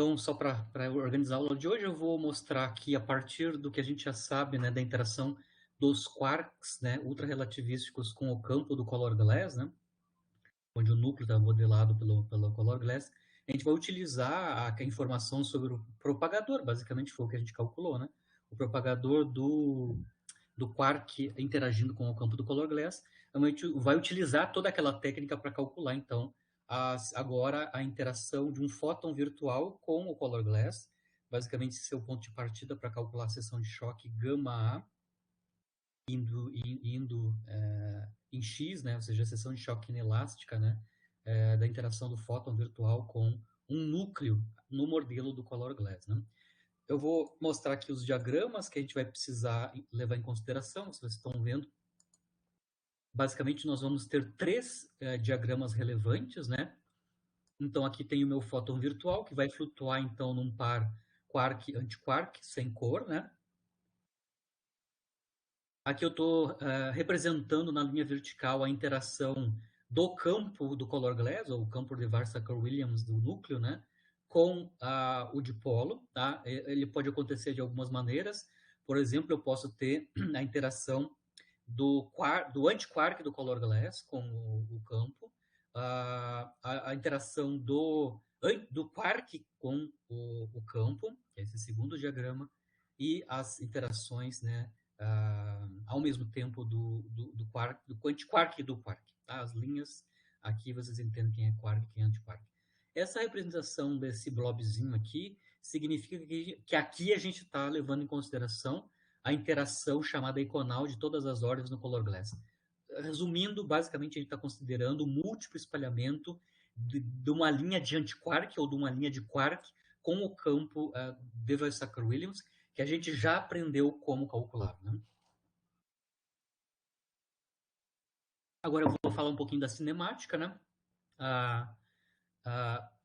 Então, só para organizar a aula de hoje, eu vou mostrar aqui, a partir do que a gente já sabe, né, da interação dos quarks, né, ultrarrelativísticos com o campo do color glass, né, onde o núcleo está modelado pelo color glass, a gente vai utilizar a informação sobre o propagador, basicamente foi o que a gente calculou, né, o propagador do quark interagindo com o campo do color glass, a gente vai utilizar toda aquela técnica para calcular, então, agora a interação de um fóton virtual com o color glass, basicamente esse é o ponto de partida para calcular a seção de choque gama-A, indo em X, né, ou seja, a seção de choque inelástica, né, da interação do fóton virtual com um núcleo no modelo do color glass, né. Eu vou mostrar aqui os diagramas que a gente vai precisar levar em consideração, se vocês estão vendo. Basicamente, nós vamos ter três diagramas relevantes, né? Então, aqui tem o meu fóton virtual, que vai flutuar, então, num par quark-antiquark, sem cor, né? Aqui eu estou representando na linha vertical a interação do campo do color glass, ou o campo de Warsaker-Williams do núcleo, né? Com o dipolo, tá? Ele pode acontecer de algumas maneiras. Por exemplo, eu posso ter a interação do antiquark do color glass com o campo, a interação do quark com o campo, que é esse segundo diagrama, e as interações, né, ao mesmo tempo do antiquark e do quark. Tá? As linhas aqui vocês entendem quem é quark e quem é antiquark. Essa representação desse blobzinho aqui significa que aqui a gente está levando em consideração a interação chamada iconal de todas as ordens no color glass. Resumindo, basicamente a gente está considerando o múltiplo espalhamento de uma linha de antiquark ou de uma linha de quark com o campo de Weizsäcker-Williams, que a gente já aprendeu como calcular. Né? Agora eu vou falar um pouquinho da cinemática, né?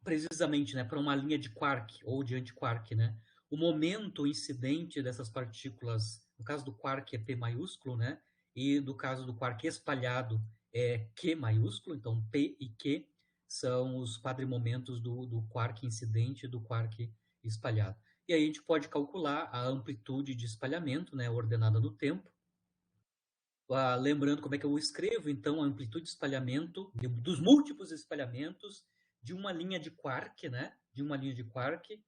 Precisamente, né, para uma linha de quark ou de antiquark, né? O momento incidente dessas partículas, no caso do quark é P maiúsculo, né? E no caso do quark espalhado é Q maiúsculo, então P e Q são os quadrimomentos do quark incidente e do quark espalhado. E aí a gente pode calcular a amplitude de espalhamento, né, ordenada no tempo. Lembrando como é que eu escrevo, então, a amplitude de espalhamento, dos múltiplos espalhamentos de uma linha de quark, né? De uma linha de quark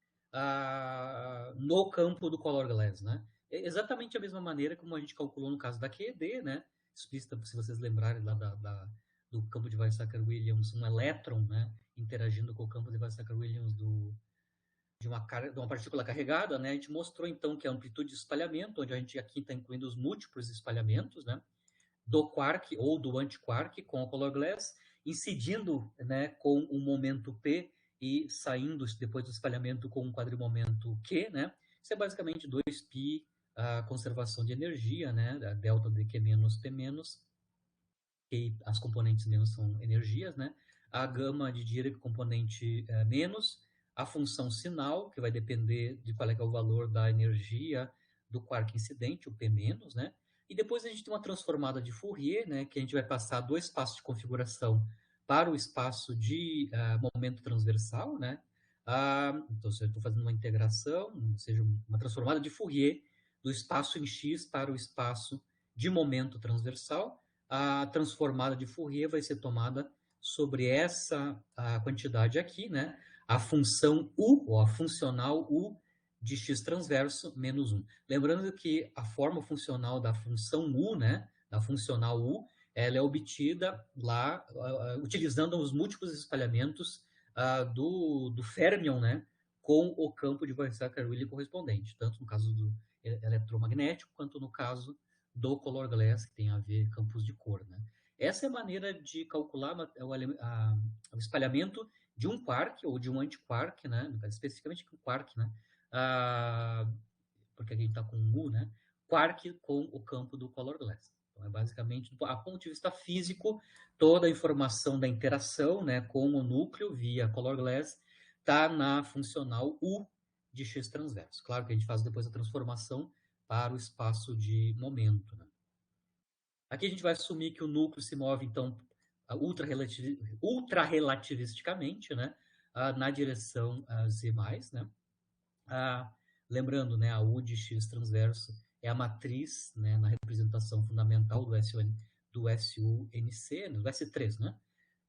no campo do color glass, né? É exatamente a mesma maneira como a gente calculou no caso da QED, né? Explícita, se vocês lembrarem lá do campo de Weizsäcker-Williams, um elétron, né? Interagindo com o campo de Weizsäcker-Williams de uma partícula carregada, né? A gente mostrou então que a amplitude de espalhamento, onde a gente aqui está incluindo os múltiplos espalhamentos, né? Do quark ou do antiquark com o color glass, incidindo, né, com um momento P e saindo depois do espalhamento com um quadrimomento Q, né? Isso é basicamente 2π a conservação de energia, né? A delta de Q menos P menos, e as componentes menos são energias, né? A gama de Dirac componente menos, a função sinal, que vai depender de qual é o valor da energia do quark incidente, o P menos, né? E depois a gente tem uma transformada de Fourier, né? Que a gente vai passar do espaço de configuração para o espaço de momento transversal, né? Então, se eu estou fazendo uma integração, ou seja, uma transformada de Fourier do espaço em X para o espaço de momento transversal, a transformada de Fourier vai ser tomada sobre essa quantidade aqui, né? A função U, ou a funcional U de x transverso menos 1. Lembrando que a forma funcional da função U, né? Da funcional U, ela é obtida lá utilizando os múltiplos espalhamentos do fermion, né? Com o campo de Weizsäcker-Williams correspondente, tanto no caso do eletromagnético quanto no caso do color glass, que tem a ver campos de cor, né? Essa é a maneira de calcular o espalhamento de um quark ou de um antiquark, né? Especificamente um quark, né? Porque a gente está com um U, né? Quark com o campo do color glass. Então, é basicamente, a ponto de vista físico, toda a informação da interação, né, com o núcleo via color glass está na funcional U de x transverso. Claro que a gente faz depois a transformação para o espaço de momento, né? Aqui a gente vai assumir que o núcleo se move, então, ultrarrelativisticamente, né? na direção Z+, né? Lembrando, né, a U de X transverso é a matriz, né, na representação fundamental do SUNC, do S3, né,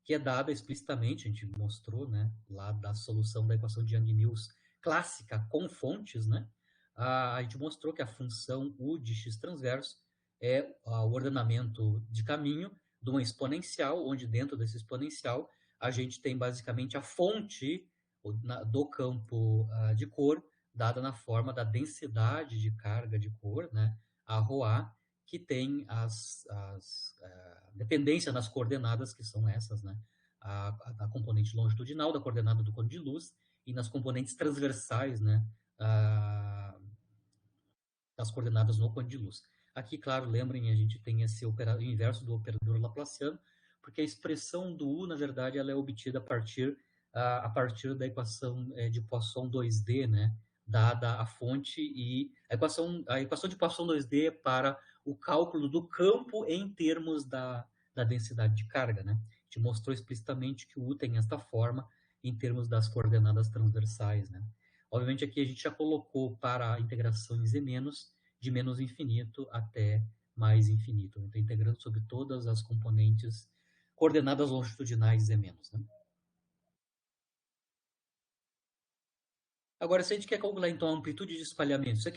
que é dada explicitamente, a gente mostrou, né, lá da solução da equação de Young-Mills clássica com fontes, né, a gente mostrou que a função U de X transverso é o ordenamento de caminho de uma exponencial, onde dentro desse exponencial a gente tem basicamente a fonte do campo de cor, dada na forma da densidade de carga de cor, né, a ρA, que tem a dependência nas coordenadas, que são essas, né, a componente longitudinal da coordenada do cone de luz e nas componentes transversais, né, das coordenadas no cone de luz. Aqui, claro, lembrem, a gente tem esse o inverso do operador laplaciano, porque a expressão do U, na verdade, ela é obtida a partir da equação de Poisson 2D, né, dada a fonte, e a equação de Poisson 2D é para o cálculo do campo em termos da densidade de carga, né? A gente mostrou explicitamente que o U tem esta forma em termos das coordenadas transversais, né? Obviamente aqui a gente já colocou para a integração em Z-, de menos infinito até mais infinito. Então, integrando sobre todas as componentes coordenadas longitudinais Z-, né? Agora, se a gente quer calcular, então, a amplitude de espalhamento, isso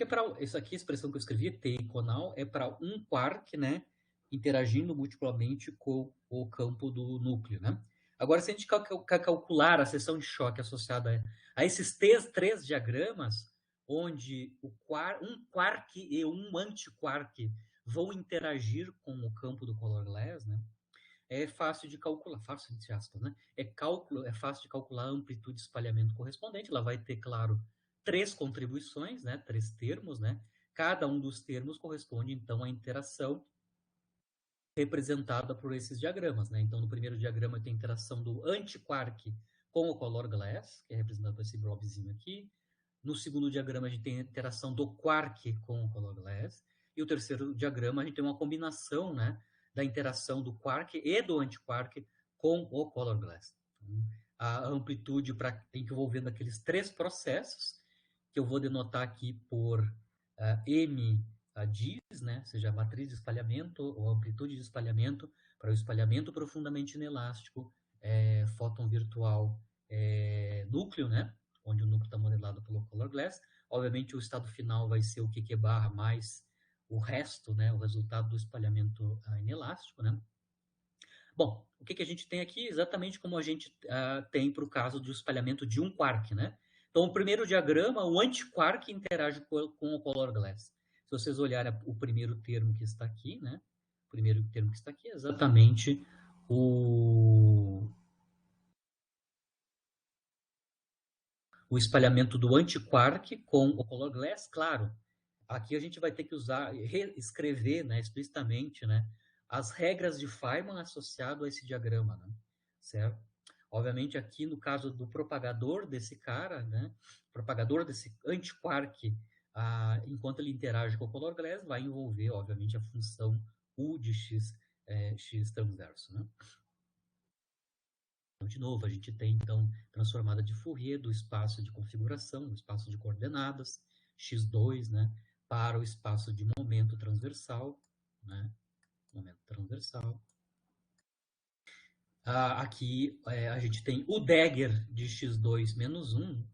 aqui, a expressão que eu escrevi, T iconal, é para um quark, né, interagindo multiplamente com o campo do núcleo, né? Agora, se a gente quer calcular a seção de choque associada a esses três diagramas, onde um quark e um antiquark vão interagir com o campo do color glass, né? É fácil de calcular, fácil entre aspas, né? É fácil de calcular a amplitude de espalhamento correspondente. Ela vai ter, claro, três contribuições, né? Três termos, né? Cada um dos termos corresponde, então, à interação representada por esses diagramas, né? Então, no primeiro diagrama tem a interação do antiquark com o color glass, que é representado por esse blobzinho aqui. No segundo diagrama, a gente tem a interação do quark com o color glass. E o terceiro diagrama, a gente tem uma combinação, né, da interação do quark e do antiquark com o color glass. Então, a amplitude envolvendo aqueles três processos, que eu vou denotar aqui por M diz, né, seja a matriz de espalhamento ou amplitude de espalhamento para o espalhamento profundamente inelástico, fóton virtual núcleo, né, onde o núcleo está modelado pelo color glass. Obviamente, o estado final vai ser o QQ barra mais o resto, né, o resultado do espalhamento inelástico, né. Bom, o que a gente tem aqui? Exatamente como a gente tem para o caso do espalhamento de um quark, né? Então, o primeiro diagrama, o antiquark interage com o color glass. Se vocês olharem o primeiro termo que está aqui, né? O primeiro termo que está aqui é exatamente o espalhamento do antiquark com o color glass, claro. Aqui a gente vai ter que reescrever, né, explicitamente, né, as regras de Feynman associado a esse diagrama, né, certo? Obviamente aqui no caso do propagador desse cara, né, propagador desse antiquark, enquanto ele interage com o color glass, vai envolver, obviamente, a função U de x, x transverso, né? De novo, a gente tem, então, transformada de Fourier do espaço de configuração, do espaço de coordenadas, x2, né, para o espaço de momento transversal, né, momento transversal. Aqui a gente tem o Dagger de x2 menos 1,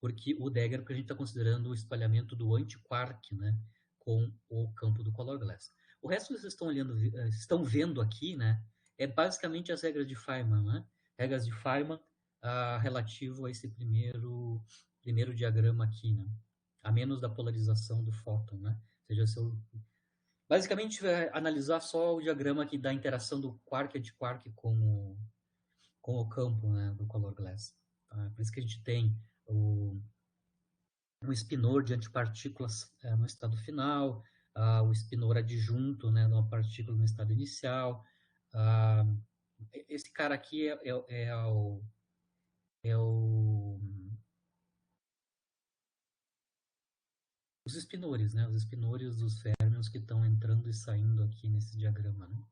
porque a gente está considerando o espalhamento do antiquark, né, com o campo do color glass. O resto que vocês estão vendo aqui, né, é basicamente as regras de Feynman, né? Regras de Feynman relativo a esse primeiro diagrama aqui, né? A menos da polarização do fóton, né? Ou seja, se eu basicamente analisar só o diagrama aqui da interação do quark e antiquark com o campo, né, do color glass. Por isso que a gente tem um spinor de antipartículas no estado final, o spinor adjunto, né, de uma partícula no estado inicial. Esse cara aqui os spinores, né, os spinores dos férmions que estão entrando e saindo aqui nesse diagrama, né?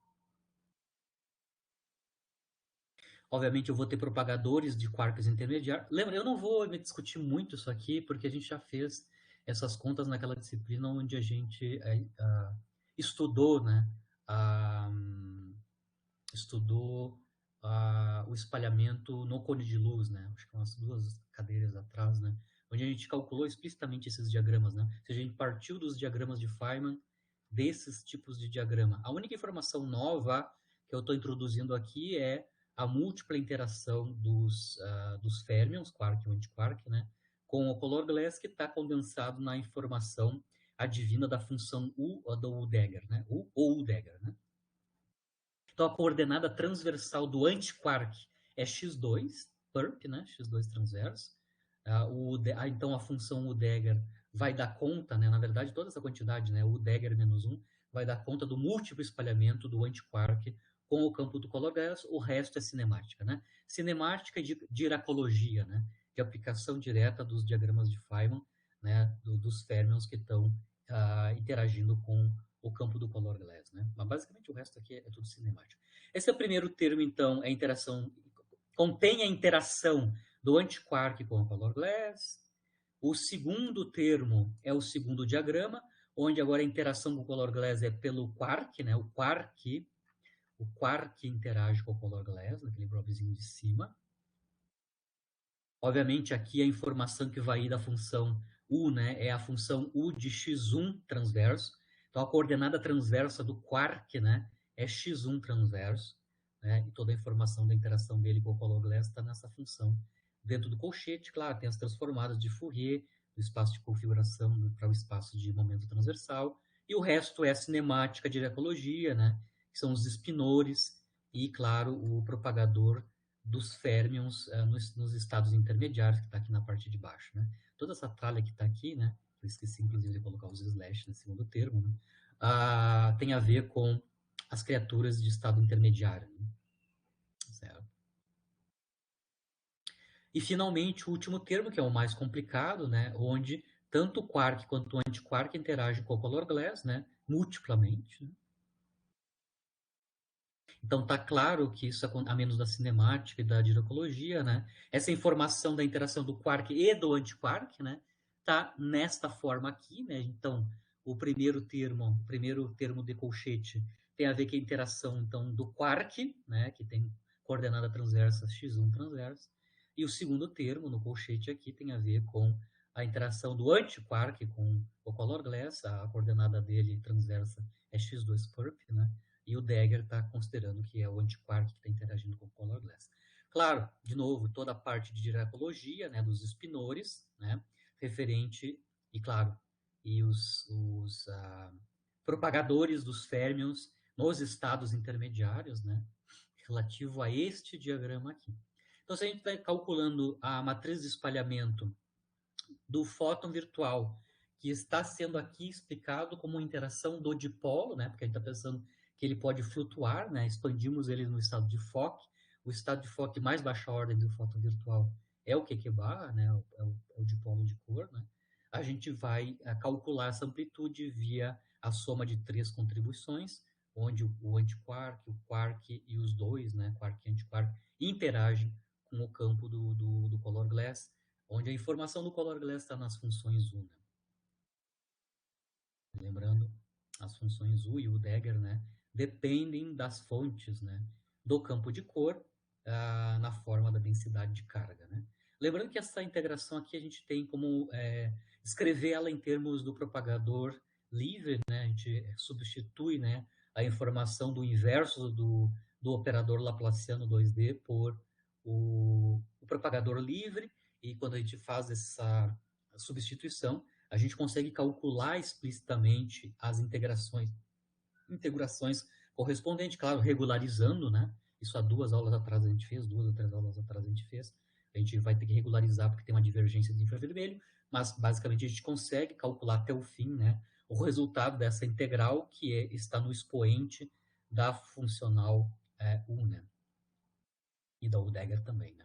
Obviamente eu vou ter propagadores de quarks intermediários. Lembra, eu não vou me discutir muito isso aqui, porque a gente já fez essas contas naquela disciplina onde a gente estudou, né, estudou o espalhamento no cone de luz, né? Acho que umas 2 cadeiras atrás, né? Onde a gente calculou explicitamente esses diagramas, né? Ou seja, a gente partiu dos diagramas de Feynman, desses tipos de diagrama. A única informação nova que eu estou introduzindo aqui é a múltipla interação dos férmions, quark e antiquark, né? Com o color glass que está condensado na informação advinda da função U do Udegger, né? U ou Udegger, né? Então, a coordenada transversal do antiquark é x2, perp, né? x2 transverso. Então, a função Udegger vai dar conta, né? Na verdade, toda essa quantidade, né? Udegger menos 1, vai dar conta do múltiplo espalhamento do antiquark com o campo do color glass. O resto é cinemática, né? Cinemática de diracologia, né? De aplicação direta dos diagramas de Feynman, né? Dos férmions que estão interagindo com o campo do color glass, né? Mas basicamente o resto aqui é tudo cinemático. Esse é o primeiro termo, então, é a interação, contém a interação do antiquark com o color glass. O segundo termo é o segundo diagrama, onde agora a interação com o color glass é pelo quark, né? O quark interage com o color glass, naquele blobzinho de cima. Obviamente, aqui a informação que vai ir da função U, né, é a função U de x1 transverso. Então, a coordenada transversa do quark, né, é x1 transverso, né, e toda a informação da interação dele com o color glass está nessa função. Dentro do colchete, claro, tem as transformadas de Fourier, do espaço de configuração para o espaço de momento transversal, e o resto é a cinemática de ecologia, né, que são os espinores, e, claro, o propagador dos férmions nos estados intermediários, que está aqui na parte de baixo, né? Toda essa tralha que está aqui, né? Eu esqueci, inclusive, de colocar os slash no segundo termo, né? Tem a ver com as criaturas de estado intermediário, né? Certo? E, finalmente, o último termo, que é o mais complicado, né? Onde tanto o quark quanto o antiquark interagem com o color glass, né? Multiplamente, né? Então tá claro que isso, a menos da cinemática e da diracologia, né? Essa informação da interação do quark e do antiquark, né? Tá nesta forma aqui, né? Então, o primeiro termo de colchete tem a ver com a interação então do quark, né? Que tem coordenada transversa x1 transverso, e o segundo termo no colchete aqui tem a ver com a interação do antiquark com o color glass, a coordenada dele transversa é x2 perp, né? E o Dagger está considerando que é o antiquark que está interagindo com o color glass. Claro, de novo, toda a parte de diracologia, né, dos espinores, né, referente, e claro, e os propagadores dos férmions nos estados intermediários, né, relativo a este diagrama aqui. Então, se a gente vai calculando a matriz de espalhamento do fóton virtual, que está sendo aqui explicado como interação do dipolo, né? Porque a gente está pensando que ele pode flutuar, né? Expandimos ele no estado de Fock. O estado de Fock mais baixa ordem do fóton virtual é o QQ bar, né? É o dipolo de cor, né? A gente vai calcular essa amplitude via a soma de 3 contribuições, onde o antiquark, o quark e os dois, né? Quark e antiquark, interagem com o campo do color glass, onde a informação do color glass está nas funções U, né? Lembrando, as funções U e U Dagger, né, dependem das fontes, né, do campo de cor na forma da densidade de carga, né? Lembrando que essa integração aqui a gente tem como escrever ela em termos do propagador livre, né? A gente substitui, né, a informação do inverso do operador laplaciano 2D por o propagador livre, e quando a gente faz essa substituição, a gente consegue calcular explicitamente as integrações correspondentes, claro, regularizando, né? Isso há 2 aulas atrás a gente fez, 2 ou 3 aulas atrás a gente fez. A gente vai ter que regularizar porque tem uma divergência de infravermelho, mas basicamente a gente consegue calcular até o fim, né, o resultado dessa integral que está no expoente da funcional U, né? E da Udegger também, né?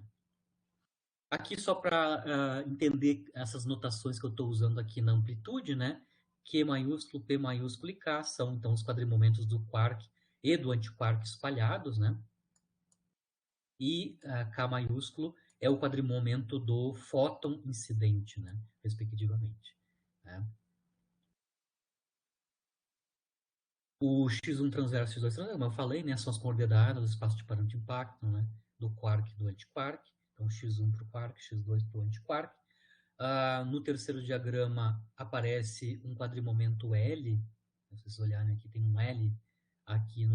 Aqui só para entender essas notações que eu estou usando aqui na amplitude, né? Q maiúsculo, P maiúsculo e K são então os quadrimomentos do quark e do antiquark espalhados, né? e K maiúsculo é o quadrimomento do fóton incidente, né, respectivamente. Né? O X1 transverso e X2 transverso, como eu falei, né, são as coordenadas do espaço de parâmetro de impacto, né, do quark e do antiquark. Então, X1 para o quark, X2 para o antiquark. No terceiro diagrama aparece um quadrimomento L. Se vocês olharem aqui, tem um L aqui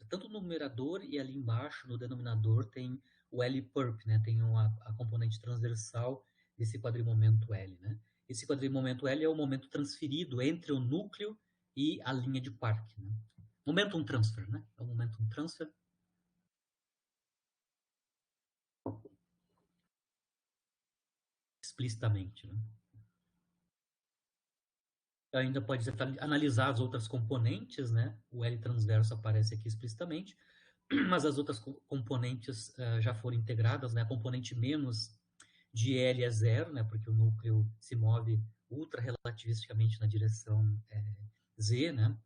tanto no numerador e ali embaixo, no denominador, tem o L-perp, né? Tem a componente transversal desse quadrimomento L, né? Esse quadrimomento L é o momento transferido entre o núcleo e a linha de Quark, né? Momentum transfer, né? É o momentum transfer. Explicitamente, né? Ainda pode analisar as outras componentes, né? O L transverso aparece aqui explicitamente, mas as outras componentes já foram integradas, né? A componente menos de L é zero, né? Porque o núcleo se move ultra-relativisticamente na direção Z, né?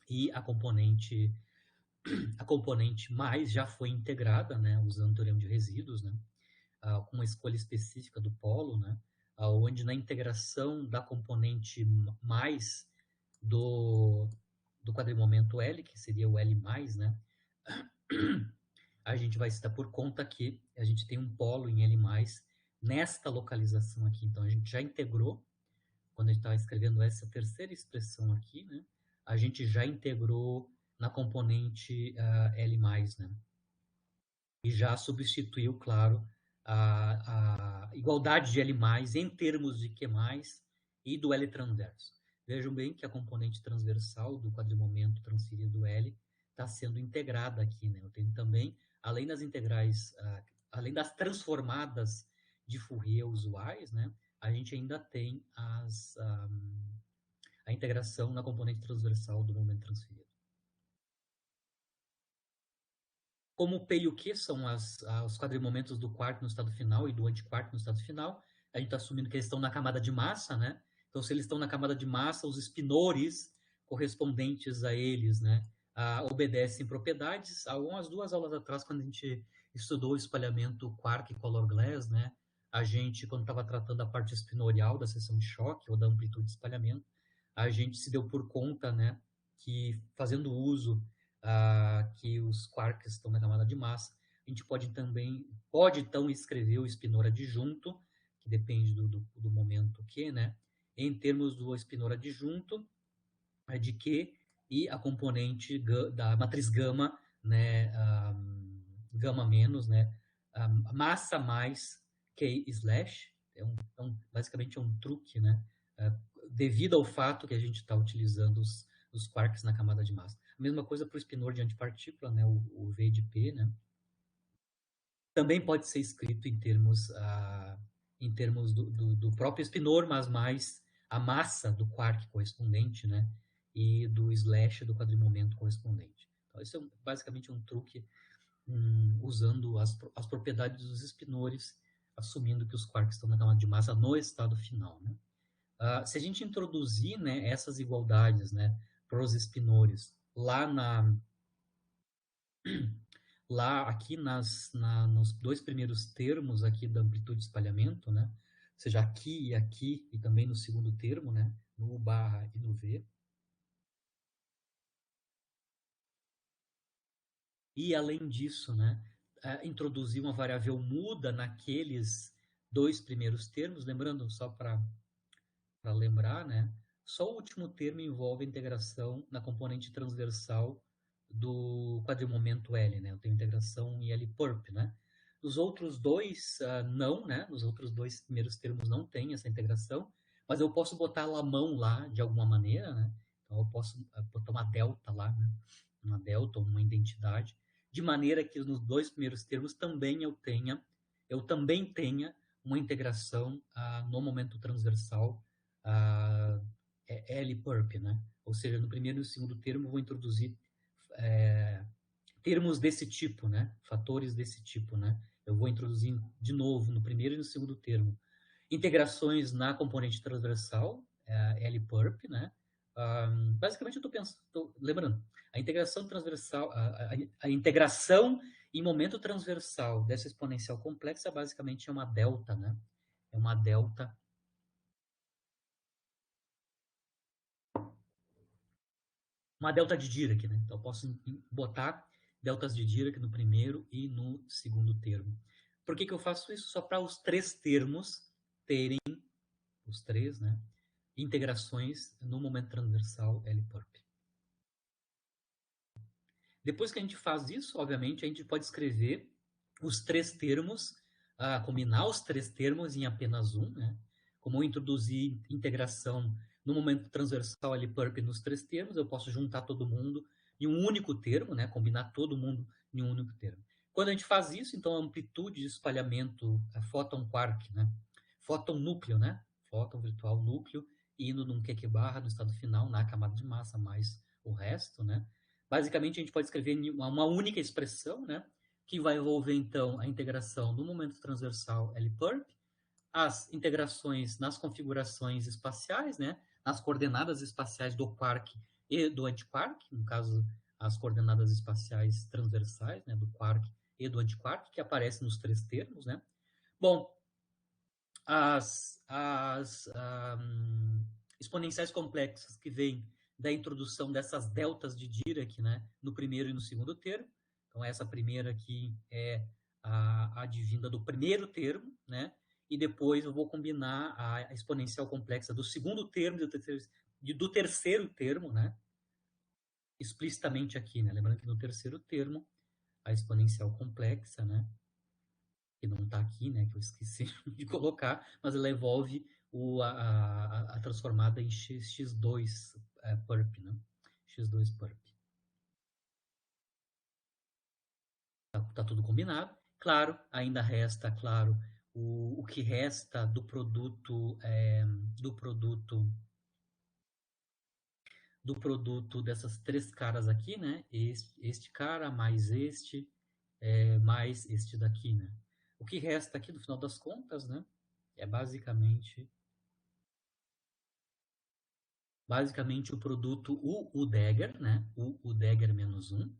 E a componente mais já foi integrada, né? Usando o teorema de resíduos, né? Com uma escolha específica do polo, né? Onde na integração da componente mais do quadrimomento L, que seria o L+, né? A gente vai se dar por conta que a gente tem um polo em L+, nesta localização aqui. Então, a gente já integrou, quando a gente estava escrevendo essa terceira expressão aqui, né? A gente já integrou na componente L+, né? E já substituiu, claro, a igualdade de L+, em termos de Q+, e do L transverso. Vejam bem que a componente transversal do quadrimomento transferido L está sendo integrada aqui, né? Eu tenho também, além das integrais, além das transformadas de Fourier usuais, né? A gente ainda tem a integração na componente transversal do momento transferido. Como o P e o Q são os quadrimomentos do quark no estado final e do antiquark no estado final, a gente está assumindo que eles estão na camada de massa, né? Então, se eles estão na camada de massa, os espinores correspondentes a eles, né, obedecem propriedades. Há umas 2 aulas atrás, quando a gente estudou o espalhamento quark color glass, né, a gente, quando estava tratando a parte espinorial da seção de choque ou da amplitude de espalhamento, a gente se deu por conta, né, que fazendo uso que os quarks estão na camada de massa, a gente pode então escrever o espinor adjunto, que depende do momento Q, né, em termos do espinor adjunto de Q e a componente da matriz gama, né, gama menos, né, massa mais K slash, basicamente é um truque, né, devido ao fato que a gente está utilizando os quarks na camada de massa. A mesma coisa para o espinor de antipartícula, né, o V de P, né, também pode ser escrito em termos do próprio espinor, mas mais a massa do quark correspondente, né, e do slash do quadrimomento correspondente. Então, isso é basicamente um truque usando as propriedades dos espinores, assumindo que os quarks estão na camada de massa no estado final, né. Se a gente introduzir, né, essas igualdades, né, para os espinores aqui nos 2 primeiros termos aqui da amplitude de espalhamento, né, ou seja, aqui e também no segundo termo, né, no U barra e no V. E além disso, né, introduzir uma variável muda naqueles 2 primeiros termos, lembrando só para lembrar, né, só o último termo envolve a integração na componente transversal do quadrimomento L, né? Eu tenho integração em L-perp, né? Nos outros dois, não, né? Nos outros 2 primeiros termos não tem essa integração, mas eu posso botar a mão lá de alguma maneira, né? Então eu posso botar uma delta lá, né? Uma delta, uma identidade, de maneira que nos 2 primeiros termos eu também tenha uma integração no momento transversal L-perp, né? Ou seja, no primeiro e no segundo termo eu vou introduzir termos desse tipo, né? Fatores desse tipo, né? Eu vou introduzir de novo no primeiro e no segundo termo integrações na componente transversal, L-perp, né? Basicamente eu estou lembrando, A integração transversal, a integração em momento transversal dessa exponencial complexa basicamente é uma delta, né? É uma delta de Dirac, né? Então eu posso botar deltas de Dirac no primeiro e no segundo termo. Por que eu faço isso? Só para os três termos terem, os três, né? Integrações no momento transversal L-perp. Depois que a gente faz isso, obviamente, a gente pode escrever os três termos, combinar os três termos em apenas um, né? Como eu introduzi integração no momento transversal L-perp nos três termos, eu posso juntar todo mundo em um único termo, né? Combinar todo mundo em um único termo. Quando a gente faz isso, então a amplitude de espalhamento fóton quark, né? Fóton núcleo, né? Fóton virtual núcleo, indo num QQ barra no estado final, na camada de massa, mais o resto, né? Basicamente, a gente pode escrever uma única expressão, né? Que vai envolver, então, a integração no momento transversal L-perp, as integrações nas configurações espaciais, né? Nas coordenadas espaciais do quark e do antiquark, no caso, as coordenadas espaciais transversais, né? Do quark e do antiquark, que aparecem nos três termos, né? Bom, as exponenciais complexas que vêm da introdução dessas deltas de Dirac, né, no primeiro e no segundo termo. Então, essa primeira aqui é a advinda do primeiro termo, né, e depois eu vou combinar a exponencial complexa do segundo termo e do terceiro termo, né, explicitamente aqui, né, lembrando que no terceiro termo, a exponencial complexa, né, que não está aqui, né, que eu esqueci de colocar, mas ela envolve a transformada em x2 perp, né? x2 perp. Tá tudo combinado. Claro, ainda resta, claro, o que resta do produto dessas três caras aqui, né? Este cara mais mais este daqui, né? O que resta aqui, no final das contas, né? É basicamente o produto U Dagger, né? U Dagger menos 1.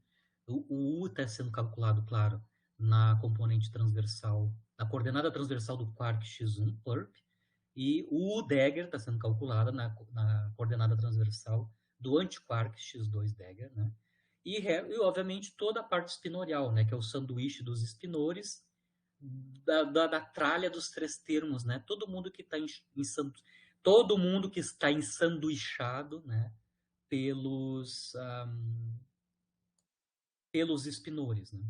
O U está sendo calculado, claro, na componente transversal, na coordenada transversal do quark x1 perp, e o U Dagger está sendo calculado na coordenada transversal do antiquark x2 Dagger, né? E, obviamente, toda a parte espinorial, né? Que é o sanduíche dos espinores, da tralha dos três termos, né? Todo mundo que está todo mundo que está ensanduichado, né, pelos espinores, né?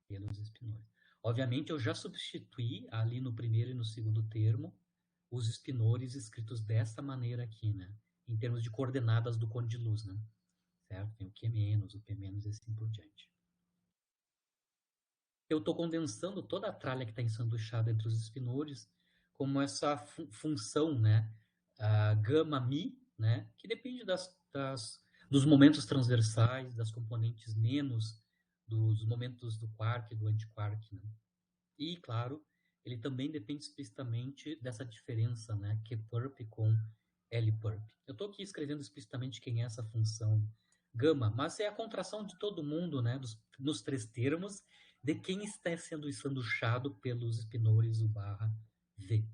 Pelos espinores. Obviamente, eu já substituí ali no primeiro e no segundo termo os espinores escritos dessa maneira aqui, né? Em termos de coordenadas do cône de luz, né? Certo? Tem o Q menos, o P menos e assim por diante. Eu estou condensando toda a tralha que está ensanduichada entre os espinores como essa função, né? Gama mi, né? Que depende dos momentos transversais, das componentes menos dos momentos do quark e do antiquark, né? E, claro, ele também depende explicitamente dessa diferença, né? Q-perp com L-perp. Eu estou aqui escrevendo explicitamente quem é essa função gama, mas é a contração de todo mundo, né? Nos três termos, de quem está sendo ensanduichado pelos espinores U barra V.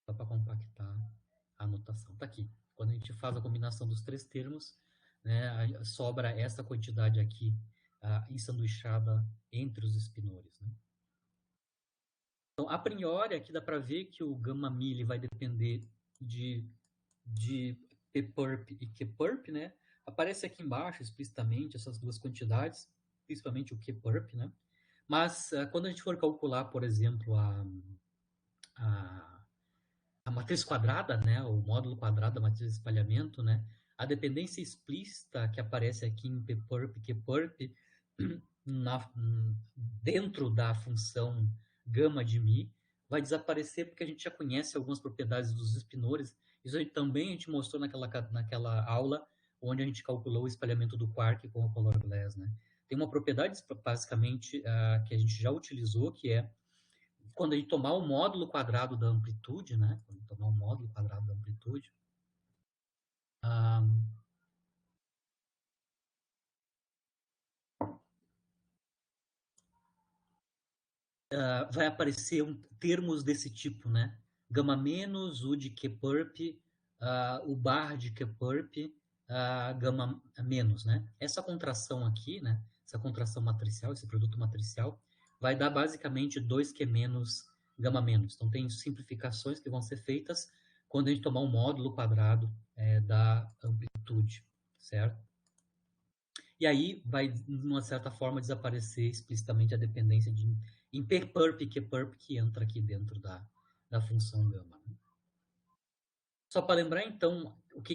Só para compactar a anotação. Está aqui. Quando a gente faz a combinação dos três termos, né, sobra essa quantidade aqui ensanduichada entre os espinores. Né? Então, a priori, aqui dá para ver que o gama mi vai depender de P-perp e Q-perp, né? Aparece aqui embaixo explicitamente essas duas quantidades, principalmente o Q-perp, né? Mas quando a gente for calcular, por exemplo, a matriz quadrada, né? O módulo quadrado da matriz de espalhamento, né? A dependência explícita que aparece aqui em P-perp e Q-perp dentro da função gama de mi vai desaparecer porque a gente já conhece algumas propriedades dos espinores. Isso também a gente mostrou naquela aula onde a gente calculou o espalhamento do quark com o color glass, né? Tem uma propriedade, basicamente, que a gente já utilizou, que é quando a gente tomar o módulo quadrado da amplitude, né? Quando tomar o módulo quadrado da amplitude, vai aparecer termos desse tipo, né? Gama menos, U de Q-perp, o bar de Q-perp, gama menos, né? Essa contração aqui, né? Essa contração matricial, esse produto matricial, vai dar basicamente 2Q menos, gama menos. Então, tem simplificações que vão ser feitas quando a gente tomar um módulo quadrado da amplitude, certo? E aí vai, de uma certa forma, desaparecer explicitamente a dependência em P-perp e Q-perp que entra aqui dentro da função gama. Só para lembrar, então, o que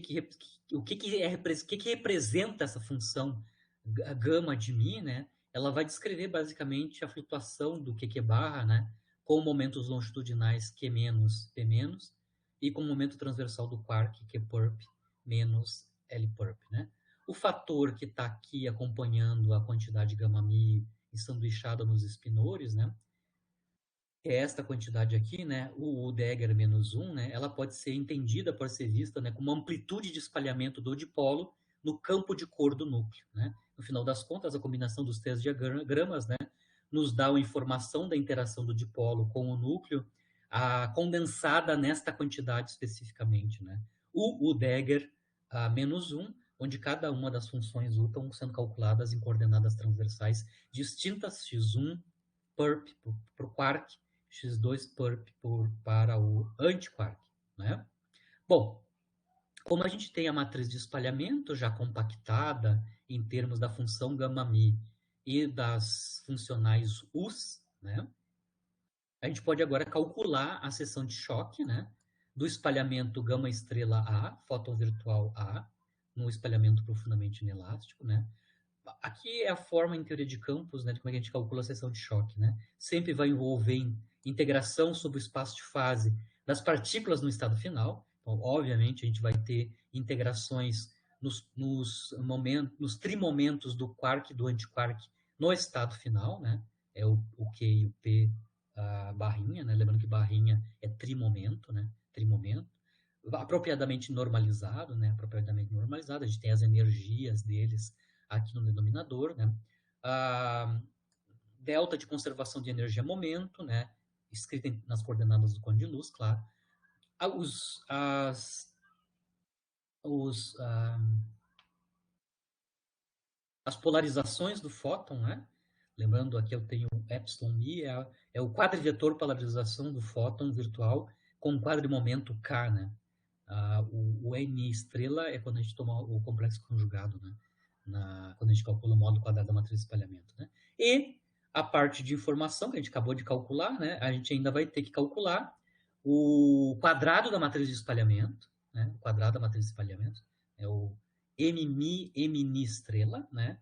representa essa função gama de μ, né? Ela vai descrever basicamente a flutuação do Q barra, né? Com momentos longitudinais Q menos P menos e com o momento transversal do quark Q-perp menos L-perp, né? O fator que está aqui acompanhando a quantidade gama μ ensanduichada nos espinores, né? É esta quantidade aqui, né, o Degger menos 1, né, ela pode ser entendida, pode ser vista, né, como uma amplitude de espalhamento do dipolo no campo de cor do núcleo, né? No final das contas, a combinação dos três diagramas, né, nos dá a informação da interação do dipolo com o núcleo, condensada nesta quantidade especificamente, né? O Degger menos 1, onde cada uma das funções U estão sendo calculadas em coordenadas transversais distintas, x1 perp para o quark, x2 perp para o antiquark, né? Bom, como a gente tem a matriz de espalhamento já compactada em termos da função gama μ e das funcionais U's, né? A gente pode agora calcular a seção de choque, né? Do espalhamento gama estrela A, fóton virtual A, no espalhamento profundamente inelástico, né? Aqui é a forma em teoria de campos, né, de como é que a gente calcula a seção de choque, né? Sempre vai envolver integração sobre o espaço de fase das partículas no estado final. Então, obviamente, a gente vai ter integrações nos trimomentos do quark e do antiquark no estado final, né? É o Q e o P barrinha, né? Lembrando que barrinha é trimomento, né? Trimomento. Apropriadamente normalizado, né? Apropriadamente normalizado. A gente tem as energias deles aqui no denominador, né? Delta de conservação de energia momento, né? Escrita nas coordenadas do cone de luz, claro. As polarizações do fóton, né? Lembrando aqui eu tenho epsilon mi, é o quadrivetor polarização do fóton virtual com quadrimomento K, né? O N estrela é quando a gente toma o complexo conjugado, né? Quando a gente calcula o módulo quadrado da matriz de espalhamento, né? E a parte de informação que a gente acabou de calcular, né? A gente ainda vai ter que calcular o quadrado da matriz de espalhamento, né? O quadrado da matriz de espalhamento é o M estrela, né?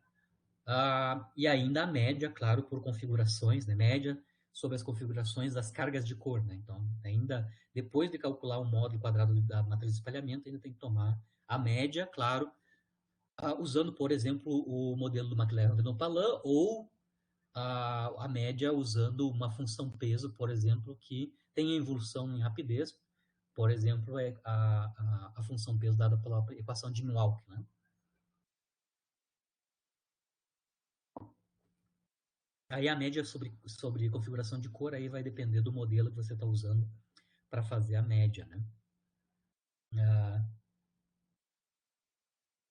E ainda a média, claro, por configurações, né? Média sobre as configurações das cargas de cor, né? Então, ainda depois de calcular o módulo quadrado da matriz de espalhamento, ainda tem que tomar a média, claro, usando, por exemplo, o modelo do McLaren-Renault-Palin ou a média usando uma função peso, por exemplo, que tem a involução em rapidez, por exemplo, é a função peso dada pela equação de Milwaukee, né? Aí a média sobre configuração de cor aí vai depender do modelo que você está usando para fazer a média, né?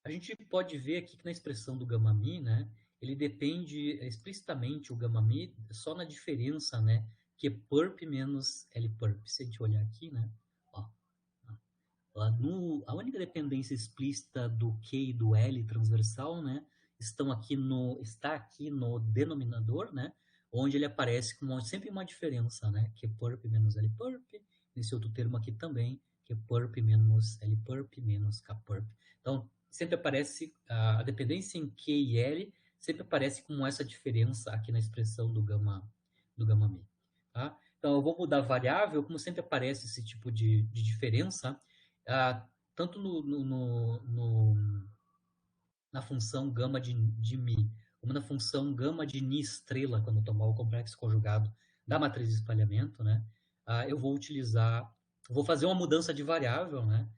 A gente pode ver aqui que na expressão do gama μ, né, ele depende explicitamente o gama μ só na diferença, né, que é perp menos L-perp. Se a gente olhar aqui, né, ó, a única dependência explícita do Q e do L transversal, né, está aqui no denominador, né, onde ele aparece com sempre uma diferença, né, que é perp menos L-perp, nesse outro termo aqui também, que é perp menos L-perp menos K-perp. Então, sempre aparece a dependência em Q e L, sempre aparece como essa diferença aqui na expressão do gama μ. Tá? Então, eu vou mudar a variável, como sempre aparece esse tipo de diferença, tanto na função gama de μ, como na função gama de Ni estrela, quando eu tomar o complexo conjugado da matriz de espalhamento, né? Eu vou fazer uma mudança de variável, né?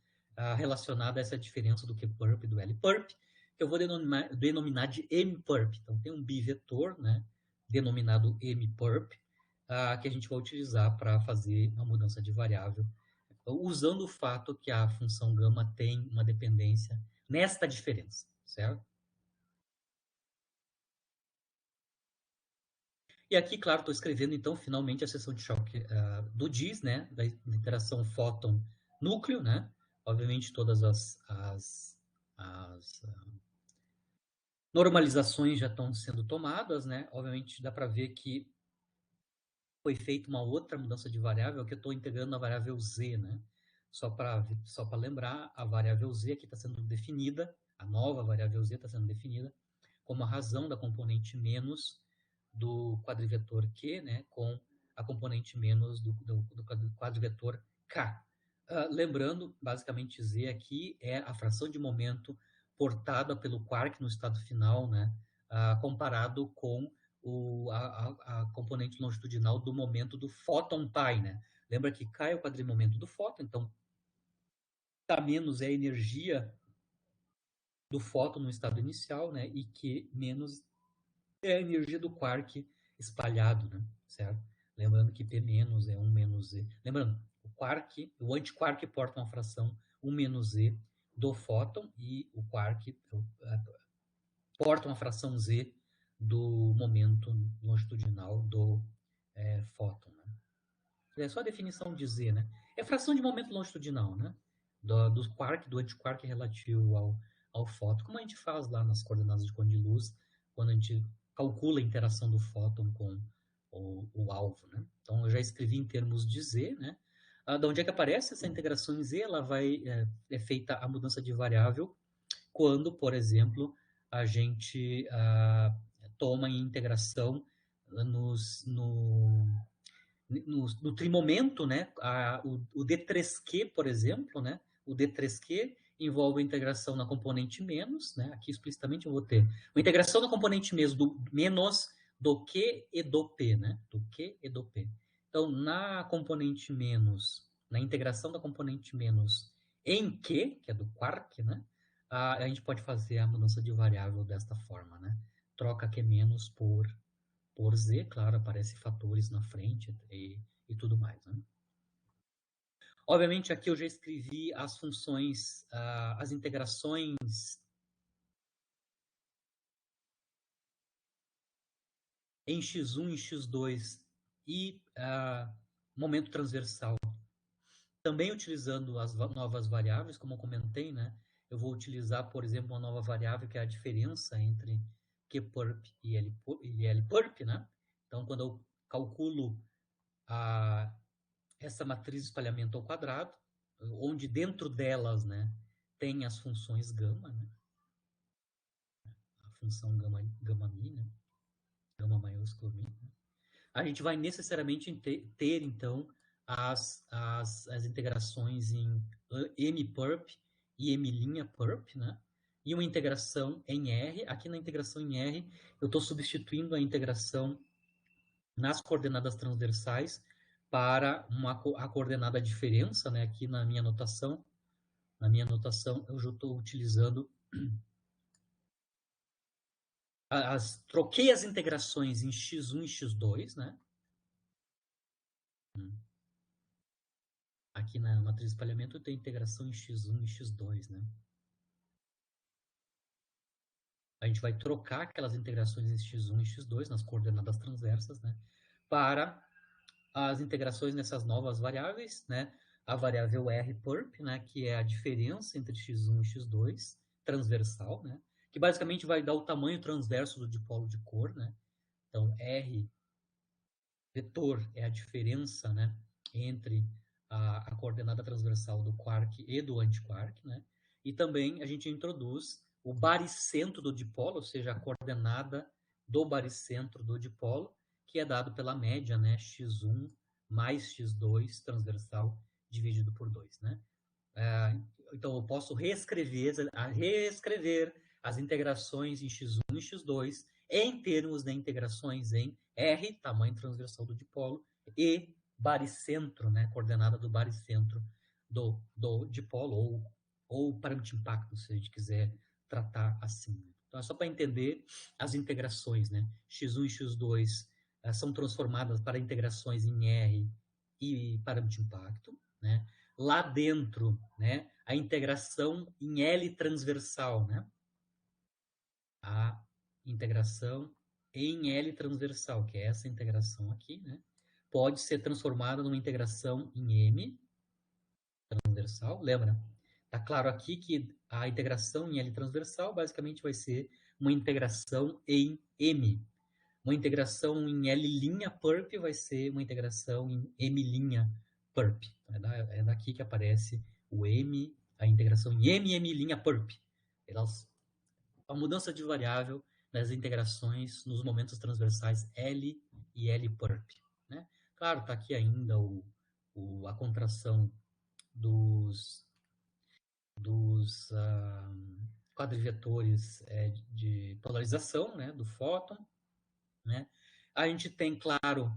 Relacionada a essa diferença do Q-perp e do L-perp, que eu vou denominar de M-perp. Então, tem um bivetor, né? Denominado M-perp, que a gente vai utilizar para fazer uma mudança de variável, usando o fato que a função gama tem uma dependência nesta diferença, certo? E aqui, claro, estou escrevendo, então, finalmente a seção de choque do DIS, né, da interação fóton-núcleo, né? Obviamente, todas as normalizações já estão sendo tomadas, né? Obviamente, dá para ver que foi feita uma outra mudança de variável, que eu estou integrando a variável z, né? Só para lembrar, a variável z aqui está sendo definida, a nova variável z está sendo definida como a razão da componente menos do quadrivetor Q, né, com a componente menos do quadrivetor K. Lembrando, basicamente, Z aqui é a fração de momento portada pelo quark no estado final, né, comparado com a componente longitudinal do momento do fóton π, né? Lembra que K é o quadrimomento do fóton, então K menos é a energia do fóton no estado inicial, né? E Q menos é a energia do quark espalhado, né? Certo? Lembrando que P menos é 1 menos Z. Lembrando, o antiquark porta uma fração 1 menos Z do fóton e o quark porta uma fração Z do momento longitudinal do fóton. Né? É só a definição de Z, né? É fração de momento longitudinal, né? Do quark, do antiquark relativo ao fóton, como a gente faz lá nas coordenadas de Conde de luz, quando a gente calcula a interação do fóton com o alvo, né? Então, eu já escrevi em termos de Z, né? De onde é que aparece essa integração em Z? Ela é feita a mudança de variável quando, por exemplo, a gente toma em integração no trimomento, né, o D3Q, por exemplo, né, o D3Q envolve a integração na componente menos, né, aqui explicitamente eu vou ter uma integração na componente menos do Q e do P, né, do Q e do P. Então, na componente menos, na integração da componente menos em Q, que é do quark, né, a gente pode fazer a mudança de variável desta forma, né, troca Q menos por Z, claro, aparecem fatores na frente e tudo mais. Né? Obviamente, aqui eu já escrevi as funções, as integrações em x1 e x2 e momento transversal. Também utilizando as novas variáveis, como eu comentei, né? Eu vou utilizar, por exemplo, uma nova variável que é a diferença entre qperp e lperp, né? Então, quando eu calculo essa matriz de espalhamento ao quadrado, onde dentro delas, né, tem as funções gama, né, a função gama mi, né, gama maiúsculo mi, né, a gente vai necessariamente ter então, as integrações em mperp e m'perp, né, e uma integração em R. Aqui na integração em R, eu estou substituindo a integração nas coordenadas transversais para a coordenada diferença, né? Aqui na minha anotação, eu já estou utilizando troquei as integrações em x1 e x2, né? Aqui na matriz de espalhamento eu tenho integração em x1 e x2, né? A gente vai trocar aquelas integrações em x1 e x2 nas coordenadas transversas, né? Para as integrações nessas novas variáveis, né? A variável rperp, né? Que é a diferença entre x1 e x2, transversal, né? Que basicamente vai dar o tamanho transverso do dipolo de cor, né? Então, R vetor é a diferença, né? Entre a coordenada transversal do quark e do antiquark, né? E também a gente introduz o baricentro do dipolo, ou seja, a coordenada do baricentro do dipolo, que é dado pela média, né? x1 mais x2 transversal dividido por 2, né? Então, eu posso reescrever as integrações em x1 e x2 em termos de integrações em R, tamanho transversal do dipolo, e baricentro, né, coordenada do baricentro do dipolo, ou parâmetro de impacto, se a gente quiser tratar assim. Então, é só para entender as integrações, né? x1 e x2 são transformadas para integrações em R e parâmetro de impacto, né? Lá dentro, né, a integração em L transversal, né? A integração em L transversal, que é essa integração aqui, né? Pode ser transformada numa integração em M transversal, lembra? Tá claro aqui que a integração em L transversal basicamente vai ser uma integração em M. Uma integração em L' perp vai ser uma integração em M' perp. É daqui que aparece o M, a integração em M' perp. A mudança de variável das integrações nos momentos transversais L e L perp. Né? Claro, está aqui ainda a contração dos quadrivetores de polarização, né, do fóton, né? A gente tem, claro,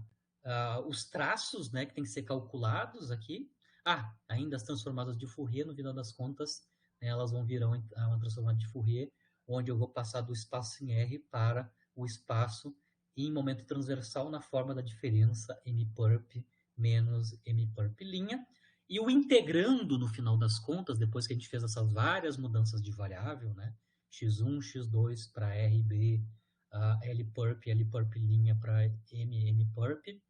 os traços, né, que tem que ser calculados aqui. Ainda as transformadas de Fourier, no final das contas, né, elas vão virar uma transformada de Fourier, onde eu vou passar do espaço em R para o espaço em momento transversal na forma da diferença M-perp menos M-perp'. E o integrando, no final das contas, depois que a gente fez essas várias mudanças de variável, né, x1, x2 para RB, L-perp, L-perp' para M-perp,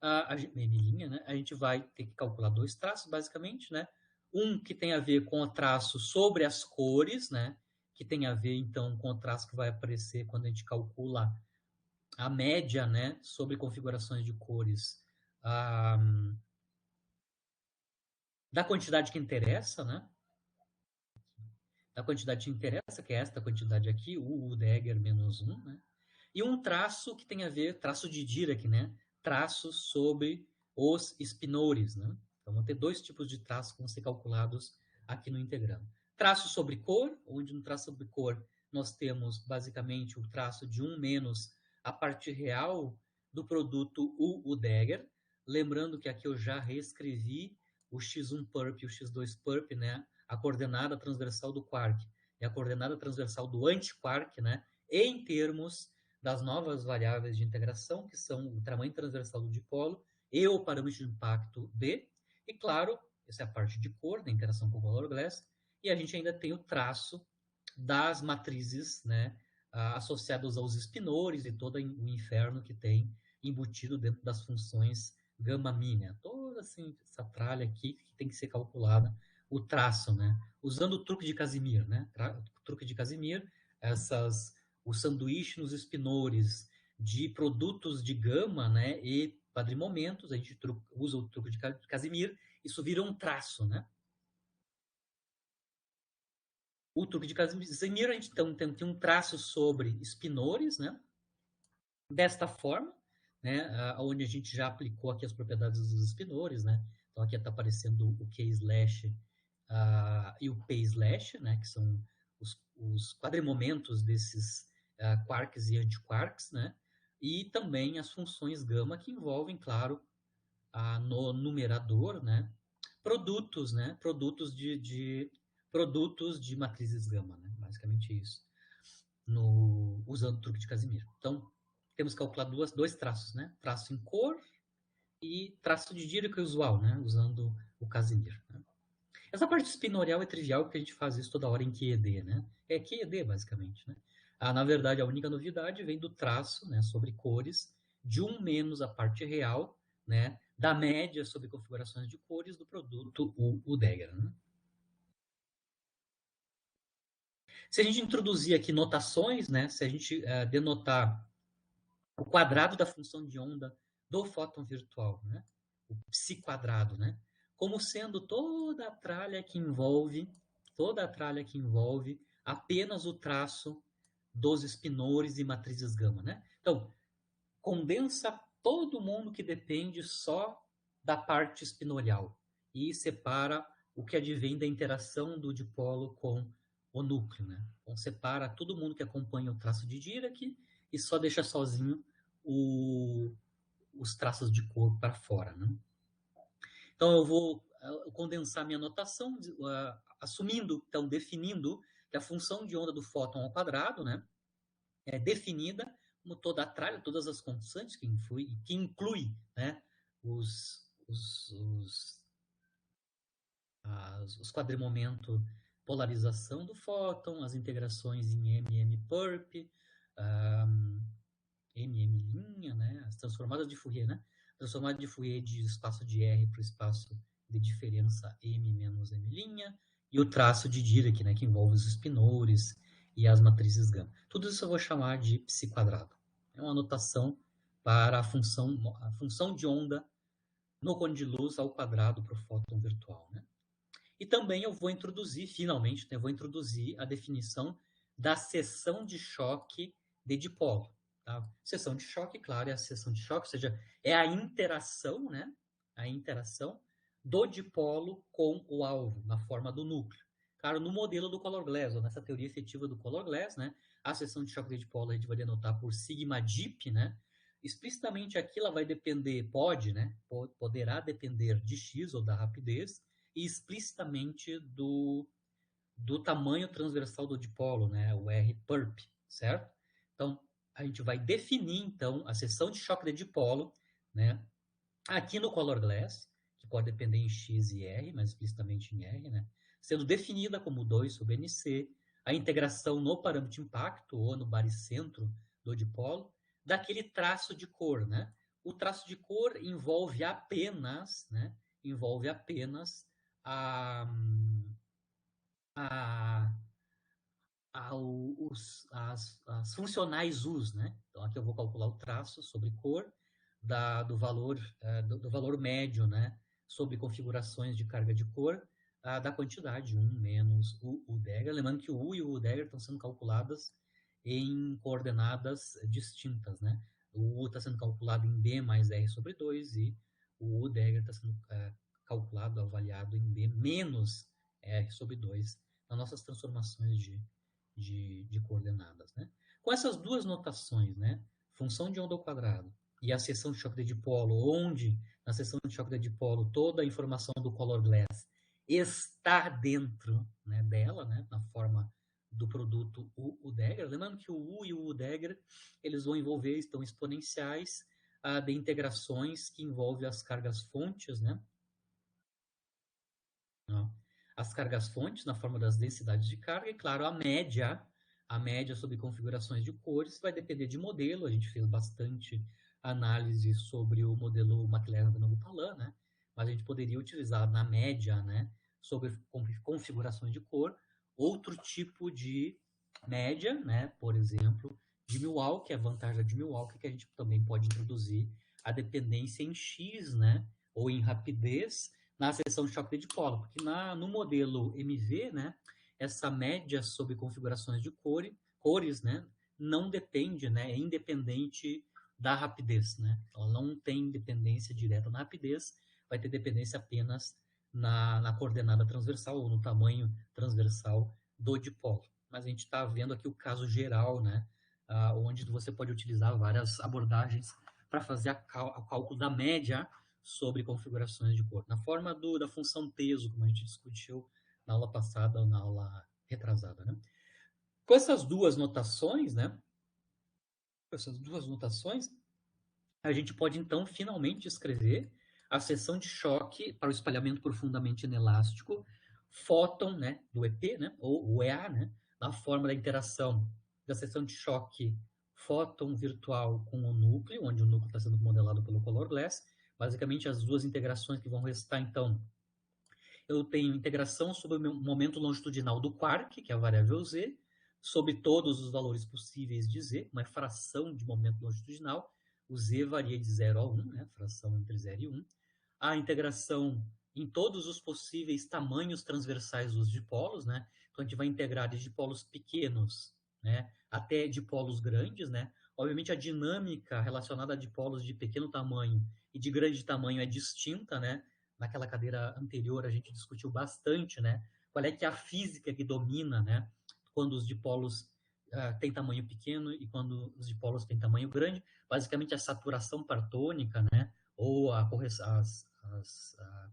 M', né, a gente vai ter que calcular dois traços, basicamente, né? Um que tem a ver com o traço sobre as cores, né? Que tem a ver, então, com o traço que vai aparecer quando a gente calcula a média, né? Sobre configurações de cores da quantidade que interessa, né? Da quantidade que interessa, que é esta quantidade aqui, o Degger menos 1, né? E um traço que tem a ver, traço de Dirac, né? Traços sobre os espinores, né? Então, vão ter dois tipos de traços que vão ser calculados aqui no integrando. Traço sobre cor, onde no traço sobre cor nós temos basicamente o traço de 1 menos a parte real do produto U Degger. Lembrando que aqui eu já reescrevi o x1 perp e o x2 perp, né? A coordenada transversal do quark e a coordenada transversal do antiquark, né? Em termos das novas variáveis de integração, que são o tamanho transversal do dipolo e o parâmetro de impacto B. E, claro, essa é a parte de cor, da interação com o color glass. E a gente ainda tem o traço das matrizes, né, associadas aos espinores e todo o inferno que tem embutido dentro das funções gama-mi, né? Toda assim, essa tralha aqui que tem que ser calculada, o traço, né? Usando o truque de Casimir, né? O truque de Casimir, o sanduíche nos espinores de produtos de gama, né, e quadrimomentos, a gente usa o truque de Casimir, isso vira um traço, né? O truque de Casimir, a gente então tem um traço sobre espinores, né? Desta forma, né, onde a gente já aplicou aqui as propriedades dos espinores, né? Então aqui está aparecendo o Q/, e o P/, né, que são os quadrimomentos desses quarks e antiquarks, né? E também as funções gama que envolvem, claro, no numerador, né? Produtos, né? Produtos de matrizes gama, né? Basicamente isso, usando o truque de Casimir. Então, temos que calcular dois traços, né? Traço em cor e traço de Dirac usual, né? Usando o Casimir. Né? Essa parte espinorial é trivial porque a gente faz isso toda hora em QED, né? É QED, basicamente, né? Na verdade, a única novidade vem do traço, né, sobre cores, de 1 menos a parte real, né, da média sobre configurações de cores do produto o Degger, né? Se a gente introduzir aqui notações, né, se a gente denotar o quadrado da função de onda do fóton virtual, né, o psi quadrado, né, como sendo toda a tralha que envolve apenas o traço dos espinores e matrizes gama, né? Então, condensa todo mundo que depende só da parte espinorial e separa o que advém da interação do dipolo com o núcleo, né? Então, separa todo mundo que acompanha o traço de Dirac e só deixa sozinho os traços de cor para fora, né? Então, eu vou condensar minha notação, assumindo, então, definindo que a função de onda do fóton ao quadrado, né, é definida como toda a tralha, todas as constantes que inclui, né, os quadrimomento polarização do fóton, as integrações em MM-perp, MM', né, as transformadas de Fourier, né, transformada de Fourier de espaço de R para o espaço de diferença M menos M', e o traço de Dirac, né, que envolve os espinores e as matrizes gama. Tudo isso eu vou chamar de psi quadrado. É uma notação para a função de onda no cone de luz ao quadrado para o fóton virtual, né? E também eu vou introduzir, finalmente, né, eu vou introduzir a definição da seção de choque de dipolo. Tá? Seção de choque, claro, é a seção de choque, ou seja, é a interação, né? A interação do dipolo com o alvo, na forma do núcleo. Claro, no modelo do color glass, ou nessa teoria efetiva do color glass, né? A seção de choque de dipolo a gente vai denotar por sigma dip, né? Explicitamente aqui ela vai depender, né? Poderá depender de x ou da rapidez, e explicitamente do tamanho transversal do dipolo, né, o R-perp, certo? Então, a gente vai definir, então, a seção de choque de dipolo, né, aqui no color glass, que pode depender em X e R, mas explicitamente em R, né, sendo definida como 2 sobre NC, a integração no parâmetro de impacto, ou no baricentro do dipolo, daquele traço de cor, né? O traço de cor envolve apenas, né, a, a, as funcionais U's, né? Então aqui eu vou calcular o traço sobre cor do valor do valor médio, né? Sobre configurações de carga de cor da quantidade 1 menos o Dagger. Lembrando que o U e o Dagger estão sendo calculadas em coordenadas distintas, né? O U está sendo calculado em B mais R sobre 2 e o U Dagger está sendo calculado, avaliado em B menos R sobre 2 nas nossas transformações de coordenadas, né? Com essas duas notações, né? Função de onda ao quadrado e a seção de choque de dipolo, onde na seção de choque de dipolo toda a informação do color glass está dentro, né, dela, né, na forma do produto U-Dagger. Lembrando que o U e o U-Dagger, eles vão envolver, estão exponenciais de integrações que envolvem as cargas fontes, né? As cargas fontes na forma das densidades de carga e, claro, a média sobre configurações de cores vai depender de modelo. A gente fez bastante análise sobre o modelo McLaren-Vanderbilt, né? Mas a gente poderia utilizar na média, né, sobre configurações de cor, outro tipo de média, né? Por exemplo, de Milwaukee, a vantagem de Milwaukee é que a gente também pode introduzir a dependência em X, né? Ou em rapidez, na seção de choque de dipolo, porque no modelo MV, né, essa média sobre configurações de cores, né, não depende, né, é independente da rapidez, né? Ela não tem dependência direta na rapidez, vai ter dependência apenas na coordenada transversal ou no tamanho transversal do dipolo. Mas a gente está vendo aqui o caso geral, né, onde você pode utilizar várias abordagens para fazer o cálculo da média sobre configurações de cor, na forma da função peso, como a gente discutiu na aula passada ou na aula retrasada, né? Com essas duas notações, né? Com essas duas notações, a gente pode então finalmente escrever a seção de choque para o espalhamento profundamente inelástico, fóton, né, do EP, né, ou o EA, né, na forma da interação da seção de choque fóton virtual com o núcleo, onde o núcleo está sendo modelado pelo color glass. Basicamente, as duas integrações que vão restar, então, eu tenho integração sobre o momento longitudinal do quark, que é a variável z, sobre todos os valores possíveis de z, uma fração de momento longitudinal. O z varia de 0 a 1, né? Fração entre 0 e 1. A integração em todos os possíveis tamanhos transversais dos dipolos, né? Então a gente vai integrar de dipolos pequenos, né, até dipolos grandes, né? Obviamente a dinâmica relacionada a dipolos de pequeno tamanho e de grande tamanho é distinta, né? Naquela cadeira anterior a gente discutiu bastante, né? Qual é que é a física que domina, né? Quando os dipolos têm tamanho pequeno e quando os dipolos têm tamanho grande. Basicamente a saturação partônica, né? Ou as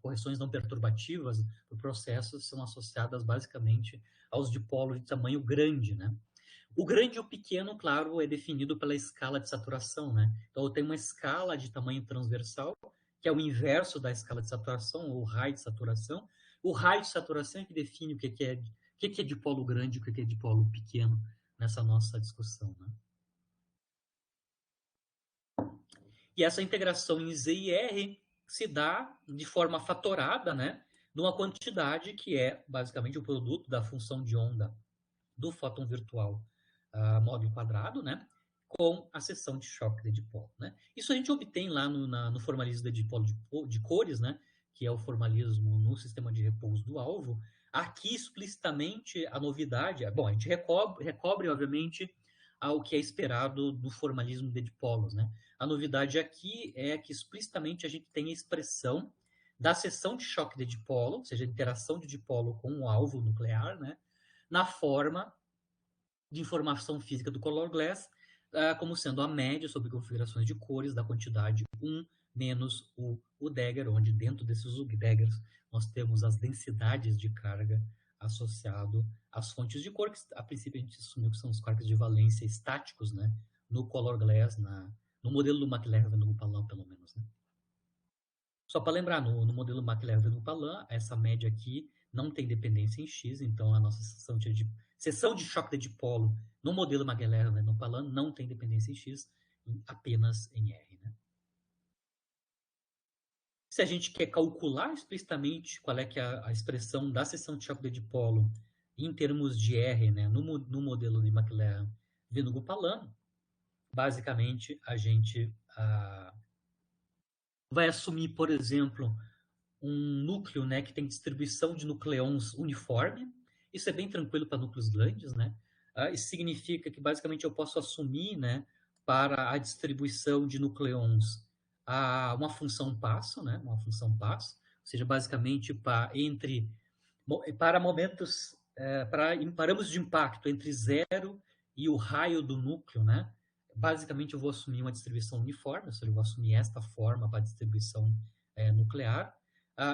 correções não perturbativas do processo são associadas basicamente aos dipolos de tamanho grande, né? O grande e o pequeno, claro, é definido pela escala de saturação, né? Então, eu tenho uma escala de tamanho transversal, que é o inverso da escala de saturação, ou raio de saturação. O raio de saturação é que define o que é de polo grande e o que é de polo pequeno nessa nossa discussão, né? E essa integração em Z e R se dá de forma fatorada, né? De uma quantidade que é basicamente o produto da função de onda do fóton virtual módulo quadrado, né? Com a seção de choque de dipolo, né? Isso a gente obtém lá no formalismo de dipolo de cores, né? Que é o formalismo no sistema de repouso do alvo. Aqui, explicitamente, a novidade... Bom, a gente recobre obviamente, ao que é esperado do formalismo de dipolos, né? A novidade aqui é que, explicitamente, a gente tem a expressão da seção de choque de dipolo, ou seja, a interação de dipolo com o alvo nuclear, né? Na forma de informação física do color glass, como sendo a média sobre configurações de cores da quantidade 1 menos o Dagger, onde dentro desses Daggers nós temos as densidades de carga associado às fontes de cor, que a princípio a gente assumiu que são os quarks de valência estáticos, né, no color glass, no modelo do McLaren no Palan, pelo menos, né. Só para lembrar, no modelo McLaren no Palan, essa média aqui não tem dependência em X, então a nossa seção de choque de dipolo no modelo McLaren no Palan não tem dependência em X, apenas em R. Né? Se a gente quer calcular explicitamente qual é que é a expressão da seção de choque de dipolo em termos de R, né, no modelo de McLaren no Palan, basicamente a gente vai assumir, por exemplo, um núcleo, né, que tem distribuição de nucleons uniforme. Isso é bem tranquilo para núcleos grandes, né? Isso significa que basicamente eu posso assumir, né, para a distribuição de nucleons uma função passo, né, uma função passo, ou seja, basicamente para momentos para parâmetros de impacto entre zero e o raio do núcleo, né? Basicamente eu vou assumir uma distribuição uniforme, ou seja, eu vou assumir esta forma para a distribuição nuclear.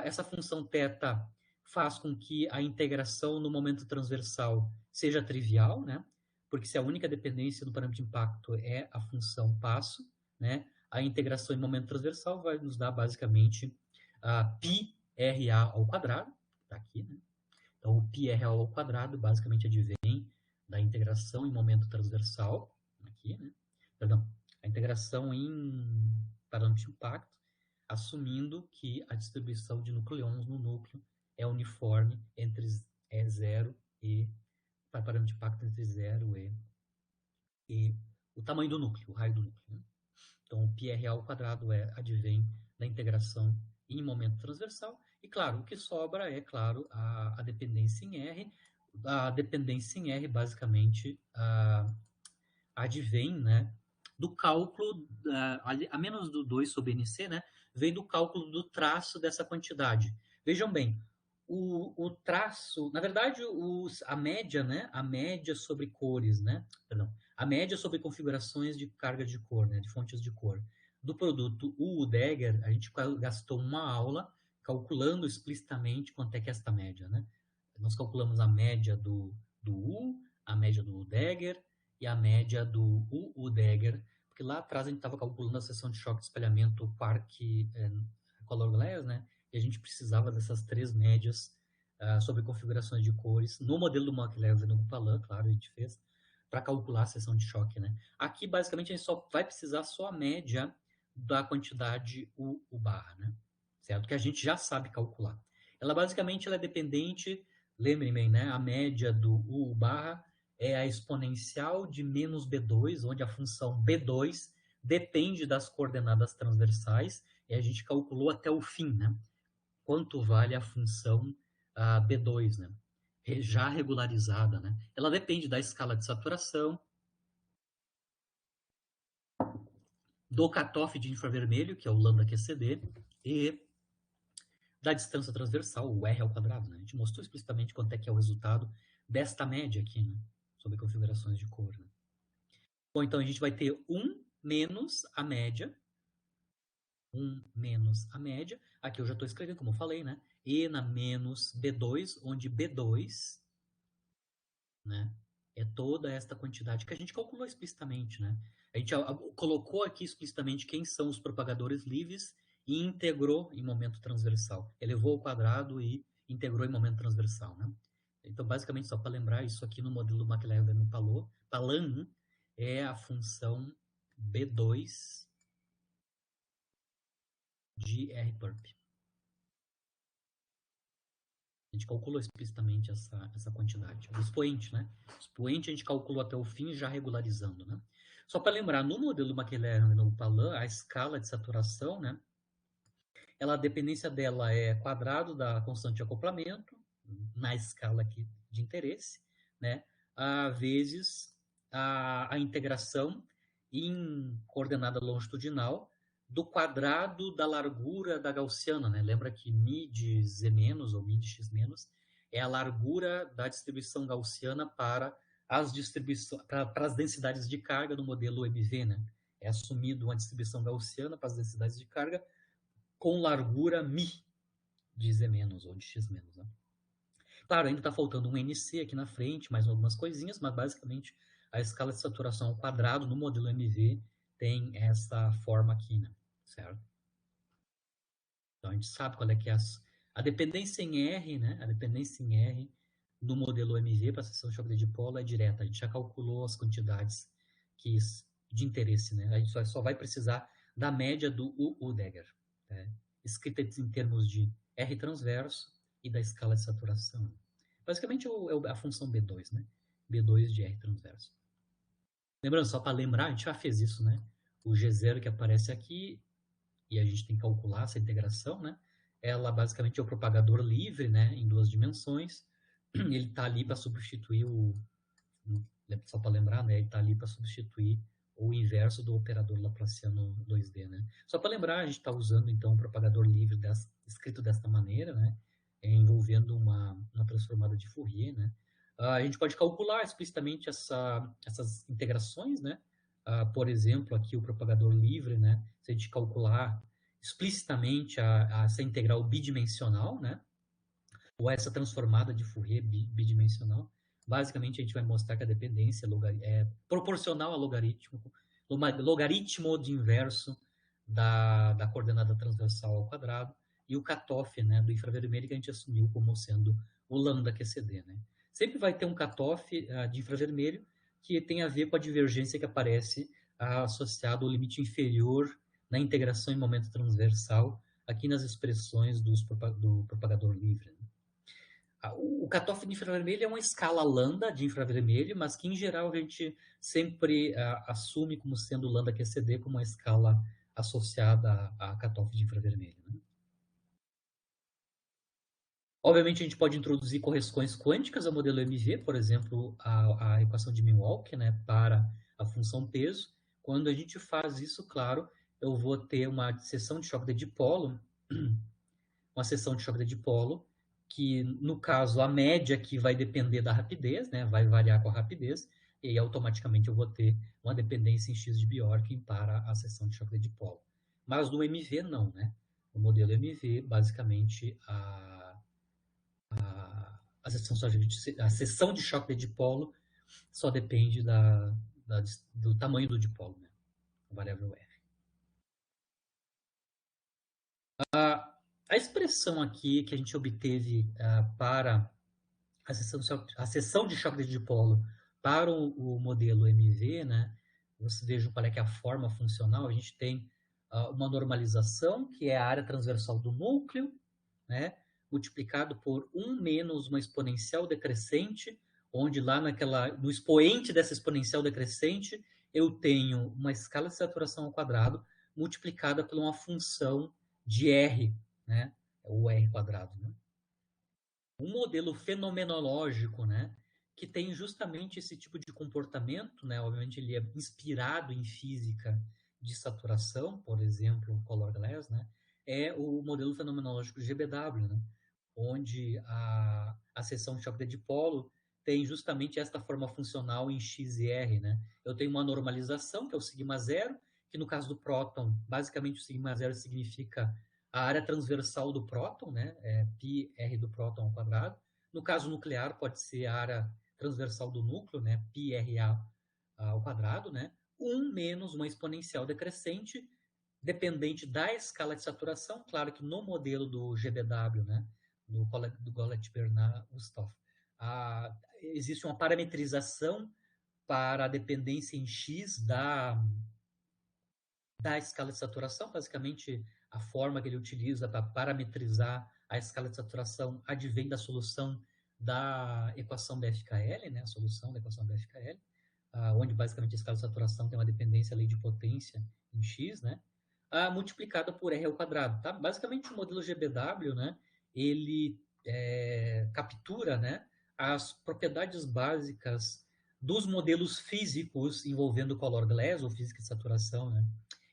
Essa função θ faz com que a integração no momento transversal seja trivial, né? Porque se a única dependência do parâmetro de impacto é a função passo, né? A integração em momento transversal vai nos dar basicamente π RA ao quadrado, tá aqui, né? Então, o π RA ao quadrado basicamente advém da integração em momento transversal, aqui, né? Perdão, a integração em parâmetro de impacto, assumindo que a distribuição de nucleons no núcleo é uniforme entre 0 e para parâmetro de impacto entre 0 e o tamanho do núcleo, o raio do núcleo. Né? Então, o πr ao quadrado advém da integração em momento transversal. E, claro, o que sobra é, claro, a dependência em R. A dependência em R, basicamente, advém, né, do cálculo, a menos do 2 sobre NC, né, vem do cálculo do traço dessa quantidade. Vejam bem, o traço, na verdade, a média, né, a média sobre cores, né, perdão, a média sobre configurações de carga de cor, né, de fontes de cor, do produto U-Dagger, a gente gastou uma aula calculando explicitamente quanto é que é esta média, né? Nós calculamos a média do U, a média do Dagger, e a média do U-Dagger, porque lá atrás a gente estava calculando a seção de choque de espelhamento Quark Color Glass, né? E a gente precisava dessas três médias sobre configurações de cores. No modelo do McLaren no Palan, claro, a gente fez, para calcular a seção de choque, né? Aqui, basicamente, a gente só vai precisar só a média da quantidade U barra, né? Certo? Que a gente já sabe calcular. Ela, basicamente, ela é dependente, lembrem-me, né? A média do U barra é a exponencial de menos B2, onde a função B2 depende das coordenadas transversais, e a gente calculou até o fim, né? Quanto vale a função B2, né? Já regularizada, né? Ela depende da escala de saturação, do cutoff de infravermelho, que é o lambda QCD, e da distância transversal, o R ao quadrado, né? A gente mostrou explicitamente quanto é que é o resultado desta média aqui, né? Sobre configurações de cor, né? Bom, então a gente vai ter 1 menos a média. 1 menos a média. Aqui eu já estou escrevendo, como eu falei, né? E na menos B2, onde B2, né? é toda esta quantidade que a gente calculou explicitamente, né? A gente colocou aqui explicitamente quem são os propagadores livres e integrou em momento transversal. Elevou ao quadrado e integrou em momento transversal, né? Então, basicamente, só para lembrar, isso aqui no modelo McLaren-Palan é a função B2 de R-perp. A gente calculou explicitamente essa quantidade. O expoente, né? O expoente a gente calculou até o fim, já regularizando, né? Só para lembrar, no modelo McLaren-Palan, a escala de saturação, né? A dependência dela é quadrado da constante de acoplamento, na escala aqui de interesse, né? Vezes a integração em coordenada longitudinal do quadrado da largura da gaussiana, né? Lembra que μ z menos ou μ de x menos é a largura da distribuição gaussiana para as densidades de carga do modelo MV, né? É assumido uma distribuição gaussiana para as densidades de carga com largura μ de z menos ou de x menos, né? Claro, ainda está faltando um NC aqui na frente, mais algumas coisinhas, mas basicamente a escala de saturação ao quadrado no modelo MV tem essa forma aqui, né? Certo? Então a gente sabe qual é que é a dependência em R, né? A dependência em R no modelo MV para a seção de choque de dipolo é direta. A gente já calculou as quantidades de interesse, né? A gente só vai precisar da média do U-Dagger, né? Escrita em termos de R transverso e da escala de saturação. Basicamente é a função B2, né? B2 de R transverso. Lembrando, só para lembrar, a gente já fez isso, né? O G0 que aparece aqui, e a gente tem que calcular essa integração, né? Ela basicamente é o propagador livre, né? Em duas dimensões. Ele está ali para substituir só para lembrar, né? Ele está ali para substituir o inverso do operador laplaciano 2D, né? Só para lembrar, a gente está usando, então, o propagador livre escrito desta maneira, né? Envolvendo uma transformada de Fourier, né? A gente pode calcular explicitamente essas integrações, né? Por exemplo, aqui o propagador livre, né? Se a gente calcular explicitamente essa integral bidimensional, né? Ou essa transformada de Fourier bidimensional, basicamente a gente vai mostrar que a dependência é proporcional ao logaritmo de inverso da coordenada transversal ao quadrado e o cutoff, né, do infravermelho que a gente assumiu como sendo o lambda QCD, né? Sempre vai ter um cutoff de infravermelho que tem a ver com a divergência que aparece associado ao limite inferior na integração em momento transversal aqui nas expressões do propagador livre, né? O cutoff de infravermelho é uma escala lambda de infravermelho, mas que em geral a gente sempre assume como sendo lambda QCD como uma escala associada a cutoff de infravermelho, né? Obviamente a gente pode introduzir correções quânticas ao modelo MV, por exemplo, a equação de Milwaukee, né, para a função peso. Quando a gente faz isso, claro, eu vou ter uma seção de choque de dipolo, uma seção de choque de dipolo, que no caso a média que vai depender da rapidez, né, vai variar com a rapidez, e aí automaticamente eu vou ter uma dependência em x de Bjorken para a seção de choque de dipolo. Mas no MV não, né? O modelo MV, basicamente, a seção de choque de dipolo só depende do tamanho do dipolo, né? O variável R. A expressão aqui que a gente obteve para a seção de choque de dipolo para o modelo MV, né? Vocês vejam qual é que é a forma funcional. A gente tem uma normalização, que é a área transversal do núcleo, né? Multiplicado por 1 menos uma exponencial decrescente, onde lá no expoente dessa exponencial decrescente, eu tenho uma escala de saturação ao quadrado multiplicada por uma função de R, né? O R quadrado, né? Um modelo fenomenológico, né, que tem justamente esse tipo de comportamento, né, obviamente ele é inspirado em física de saturação, por exemplo, o color glass, né, é o modelo fenomenológico de GBW, né, onde a seção de choque de dipolo tem justamente esta forma funcional em X e R, né. Eu tenho uma normalização, que é o sigma zero, que no caso do próton, basicamente o sigma zero significa a área transversal do próton, né, é πr do próton ao quadrado. No caso nuclear, pode ser a área transversal do núcleo, né, πRA ao quadrado, né, 1 menos uma exponencial decrescente, dependente da escala de saturação. Claro que no modelo do GBW, né, do Golet-Bernard-Wusthof, existe uma parametrização para a dependência em X da escala de saturação. Basicamente, a forma que ele utiliza para parametrizar a escala de saturação advém da solução da equação BFKL, né, a solução da equação BFKL, onde basicamente a escala de saturação tem uma dependência ali de potência em X, né, multiplicada por R ao quadrado. Tá? Basicamente, o modelo GBW, né, ele captura, né, as propriedades básicas dos modelos físicos envolvendo color glass, ou física de saturação, né,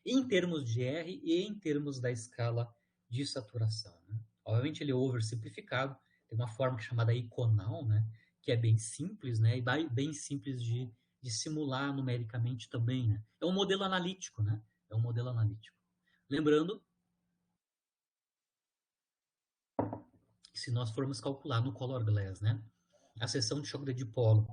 em termos de R e em termos da escala de saturação. Né? Obviamente, ele é oversimplificado, tem uma forma chamada iconal, né, que é bem simples, né, e bem simples de simular numericamente também. Né? É um modelo analítico, né? É um modelo analítico. Lembrando que se nós formos calcular no color glass, né, a seção de choque de dipolo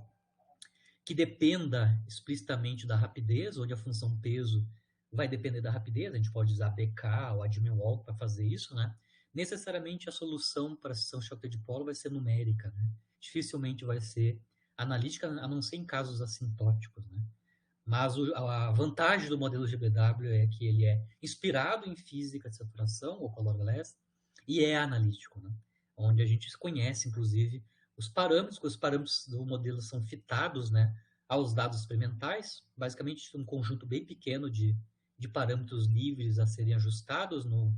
que dependa explicitamente da rapidez, onde a função peso vai depender da rapidez, a gente pode usar BK ou Admin-Walk para fazer isso, né? Necessariamente a solução para a seção de choque de dipolo vai ser numérica, né? Dificilmente vai ser analítica, a não ser em casos assintóticos, né? Mas a vantagem do modelo GBW é que ele é inspirado em física de saturação, ou color glass, e é analítico, né? Onde a gente conhece, inclusive, os parâmetros do modelo são fitados, né, aos dados experimentais, basicamente um conjunto bem pequeno de parâmetros livres a serem ajustados no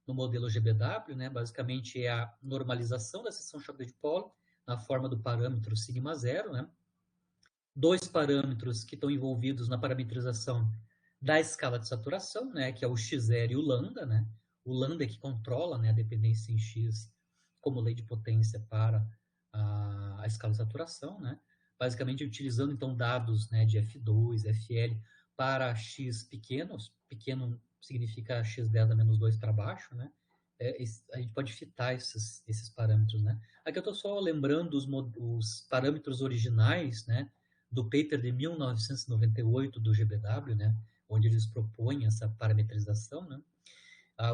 modelo GBW, né? Basicamente é a normalização da seção choque de dipolo na forma do parâmetro sigma zero, né? Dois parâmetros que estão envolvidos na parametrização da escala de saturação, né, que é o x0 e o lambda, né? O lambda é que controla, né, a dependência em x como lei de potência para a escala de saturação, né? Basicamente utilizando então dados, né, de F2, FL para x pequenos, pequeno significa x10 a menos 2 para baixo, né? A gente pode fitar esses parâmetros, né? Aqui eu estou só lembrando os parâmetros originais, né, do paper de 1998 do GBW, né, onde eles propõem essa parametrização, né?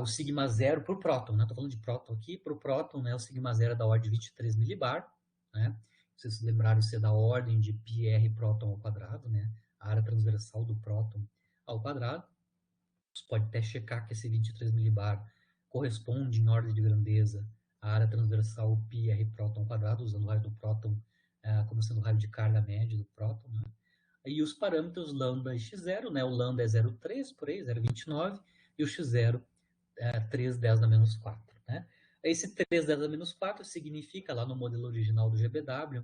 O sigma zero para o próton, né? Estou falando de próton aqui. Para o próton, né, o sigma zero é da ordem de 23 milibar, né? Se vocês lembrarem, isso é da ordem de πr próton ao quadrado, né? A área transversal do próton ao quadrado. Você pode até checar que esse 23 milibar corresponde em ordem de grandeza à área transversal πr próton ao quadrado, usando o raio do próton como sendo o raio de carga média do próton, né? E os parâmetros lambda e x0, né? O lambda é 0,3 por aí, 0,29, e o x0 é 3,10 na menos 4, né? Esse 3,10 na menos 4 significa, lá no modelo original do GBW,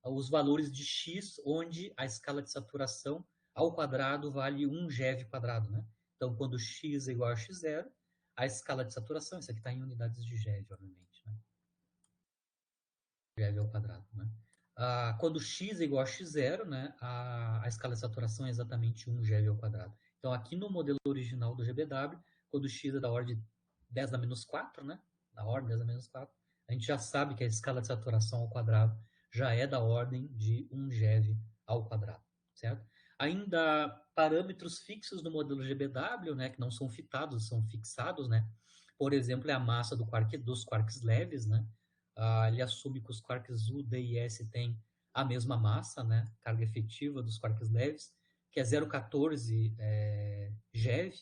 os valores de x, onde a escala de saturação ao quadrado vale 1 GeV quadrado, né? Então, quando x é igual a x0, a escala de saturação, isso aqui está em unidades de GeV, obviamente, né? GeV ao quadrado, né? Quando x é igual a x0, né, a escala de saturação é exatamente 1 GeV ao quadrado. Então, aqui no modelo original do GBW, quando x é da ordem 10 na menos 4, né, da ordem 10 na menos 4, a gente já sabe que a escala de saturação ao quadrado já é da ordem de 1 GeV ao quadrado, certo? Ainda parâmetros fixos do modelo GBW, né, que não são fitados, são fixados, né? Por exemplo, é a massa dos quarks leves, né? Ele assume que os quarks U, D e S têm a mesma massa, né? Carga efetiva dos quarks leves, que é 0,14 GeV,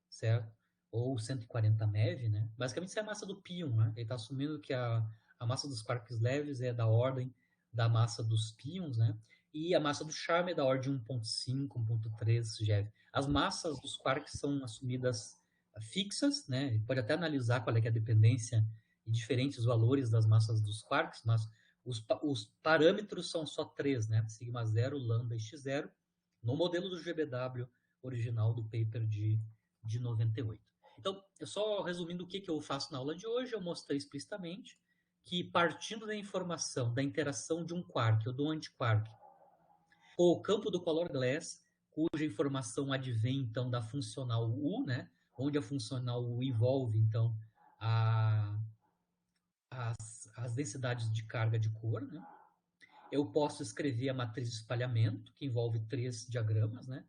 certo? Ou 140 MeV, né? Basicamente, isso é a massa do pion, né? Ele está assumindo que a massa dos quarks leves é da ordem da massa dos pions, né? E a massa do charme é da ordem de 1,5, 1,3 GeV. As massas dos quarks são assumidas fixas, né? Ele pode até analisar qual é, que é a dependência e diferentes valores das massas dos quarks, mas os parâmetros são só três, né? Sigma 0, lambda e x0, no modelo do GBW original do paper de 98. Então, eu só resumindo o que eu faço na aula de hoje, eu mostrei explicitamente que, partindo da informação da interação de um quark ou do antiquark com o campo do color glass, cuja informação advém, então, da funcional U, né? Onde a funcional U envolve, então, as densidades de carga de cor, né? eu posso escrever a matriz de espalhamento, que envolve 3 diagramas, né?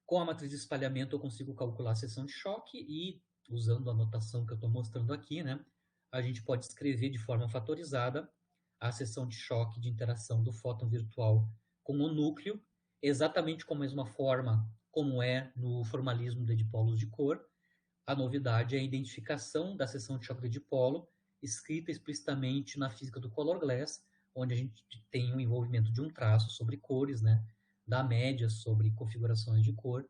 Com a matriz de espalhamento, eu consigo calcular a seção de choque e, usando a notação que eu estou mostrando aqui, né, a gente pode escrever de forma fatorizada a seção de choque de interação do fóton virtual com o núcleo, exatamente com a mesma forma como é no formalismo de dipolos de cor. A novidade é a identificação da seção de choque de dipolo, escrita explicitamente na física do color glass, onde a gente tem o envolvimento de um traço sobre cores, né, da média sobre configurações de cor,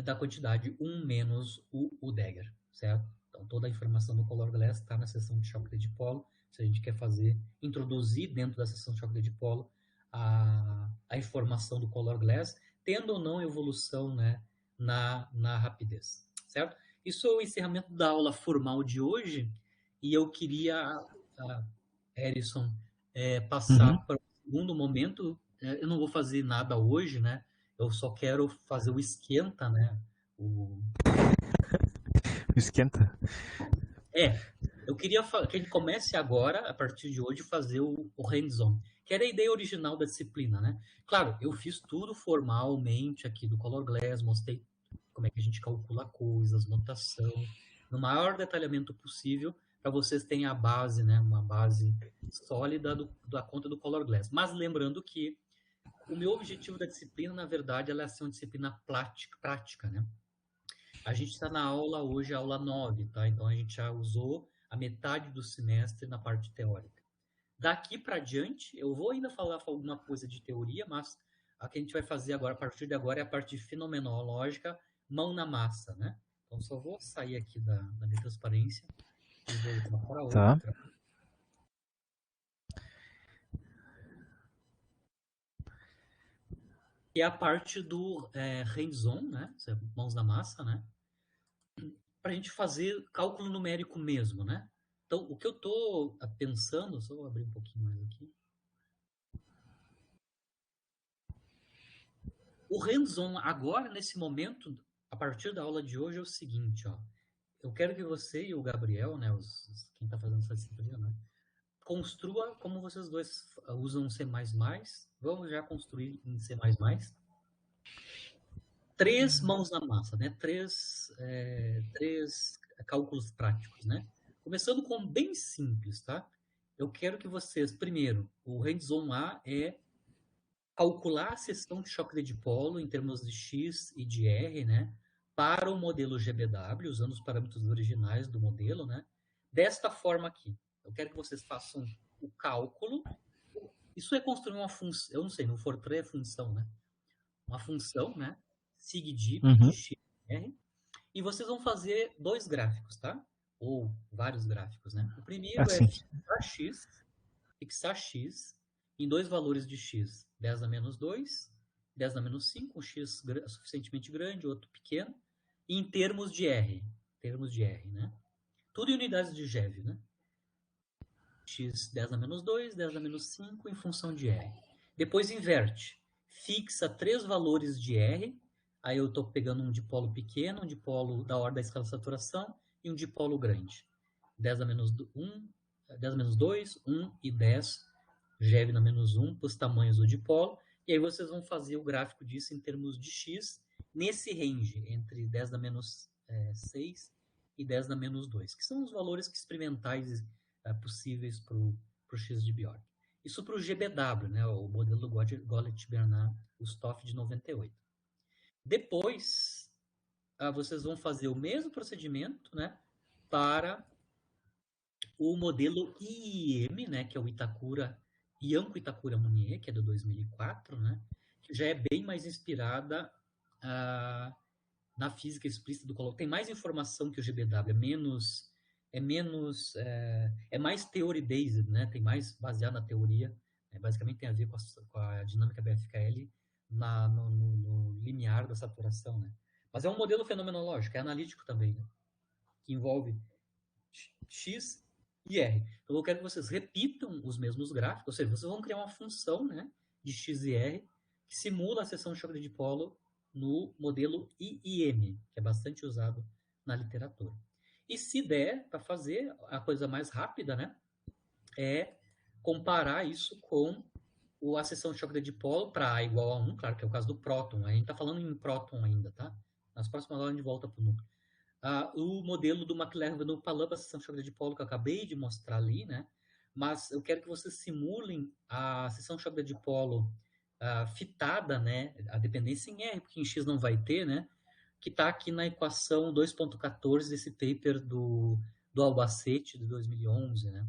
da quantidade 1 menos o Dagger, certo? Então, toda a informação do Color Glass está na seção de choque de dipolo. Se a gente quer introduzir dentro da seção de choque de dipolo a informação do Color Glass, tendo ou não evolução, né, na rapidez, certo? Isso é o encerramento da aula formal de hoje, e eu queria, Harrison, passar para o segundo momento. Eu não vou fazer nada hoje, né? Eu só quero fazer o esquenta, né? Esquenta? Eu queria que a gente comece agora, a partir de hoje, fazer o hands-on, que era a ideia original da disciplina, né? Claro, eu fiz tudo formalmente aqui do Color Glass, mostrei como é que a gente calcula coisas, notação, no maior detalhamento possível, para vocês terem a base, né? Uma base sólida da conta do Color Glass. Mas lembrando que o meu objetivo da disciplina, na verdade, ela é ser uma disciplina prática, né? A gente está na aula hoje, a aula 9, tá? Então a gente já usou a metade do semestre na parte teórica. Daqui para diante, eu vou ainda falar alguma coisa de teoria, mas a que a gente vai fazer agora, a partir de agora, é a parte fenomenológica, mão na massa, né? Então só vou sair aqui da minha transparência e voltar para outra. Que é a parte do hands-on, né? Mãos na massa, né? Para a gente fazer cálculo numérico mesmo, né? Então, o que eu estou pensando, só vou abrir um pouquinho mais aqui. O hands-on agora, nesse momento, a partir da aula de hoje, é o seguinte, ó. Eu quero que você e o Gabriel, né, quem está fazendo essa disciplina, né, construa como vocês dois usam C++. Vamos já construir em C++. 3 mãos na massa, né? Três cálculos práticos, né? Começando com bem simples, tá? Eu quero que vocês, primeiro, o hands-on A é calcular a seção de choque de dipolo em termos de X e de R, né? Para o modelo GBW, usando os parâmetros originais do modelo, né? Desta forma aqui. Eu quero que vocês façam o cálculo. Isso é construir uma função, eu não sei, no Fortran é função, né? Uma função, né? SIGDIP de X e R. E vocês vão fazer 2 gráficos, tá? Ou vários gráficos, né? O primeiro é fixar X em 2 valores de X. 10 a menos 2, 10 a menos 5, um X suficientemente grande, outro pequeno. E em termos de R. Né? Tudo em unidades de GeV, né? X 10 a menos 2, 10 a menos 5 em função de R. Depois inverte. Fixa 3 valores de R. Aí eu estou pegando um dipolo pequeno, um dipolo da ordem da escala de saturação e um dipolo grande. 10 a menos 1, 10 a menos 2, 1 e 10, GeV na menos 1, para os tamanhos do dipolo. E aí vocês vão fazer o gráfico disso em termos de X, nesse range, entre 10 a menos 6 e 10 a menos 2, que são os valores experimentais possíveis para o X de Bjork. Isso para o GBW, né, o modelo do Golet-Bernard, o Stoff de 98. Depois, vocês vão fazer o mesmo procedimento, né, para o modelo IIM, né, que é o Ianco Itakura Munier, que é de 2004, né, que já é bem mais inspirada na física explícita do color. Tem mais informação que o GBW, é mais theory-based, né? Tem mais baseado na teoria. Basicamente tem a ver com a dinâmica BFKL no limiar da saturação, né? Mas é um modelo fenomenológico, é analítico também, né? Que envolve X e R. Então eu quero que vocês repitam os mesmos gráficos, ou seja, vocês vão criar uma função, né, de X e R que simula a seção de choque de dipolo no modelo IIM, que é bastante usado na literatura. E se der para fazer, a coisa mais rápida, né, é comparar isso com a seção de choque de dipolo para A igual a 1, claro que é o caso do próton, a gente está falando em próton ainda, tá? Nas próximas aulas a gente volta para o núcleo. O modelo do McLaren-Vanderpump para a seção de choque de dipolo que eu acabei de mostrar ali, né? Mas eu quero que vocês simulem a seção de choque de dipolo fitada, né? A dependência em R, porque em X não vai ter, né? Que está aqui na equação 2.14 desse paper do Albacete de 2011, né?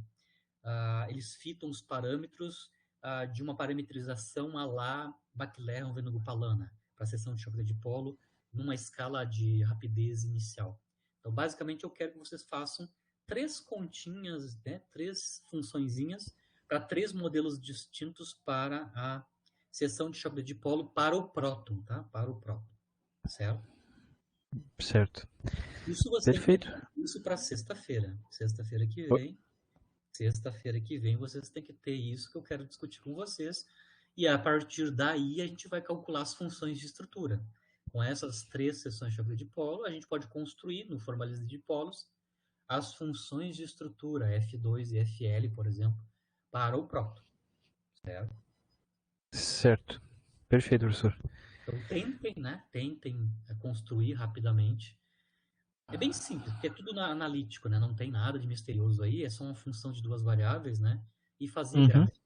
Eles fitam os parâmetros de uma parametrização à la McLaren-Vanderpump para a seção de choque de dipolo numa escala de rapidez inicial. Então, basicamente, eu quero que vocês façam 3 continhas, né, 3 funçõezinhas para 3 modelos distintos para a seção de choque de dipolo para o próton, tá? Para o próton, certo? Certo. Isso você Perfeito. tem que ter isso para sexta-feira. Sexta-feira que vem. Sexta-feira que vem vocês têm que ter isso que eu quero discutir com vocês. E a partir daí a gente vai calcular as funções de estrutura. Com essas 3 seções de choque de dipolo, a gente pode construir no formalismo de dipolos as funções de estrutura F2 e FL, por exemplo, para o próton. Certo? Certo. Perfeito, professor. Então tentem, né? Tentem construir rapidamente. É bem simples, porque é tudo analítico, né? Não tem nada de misterioso aí, é só uma função de 2 variáveis, né? E fazer gráfico.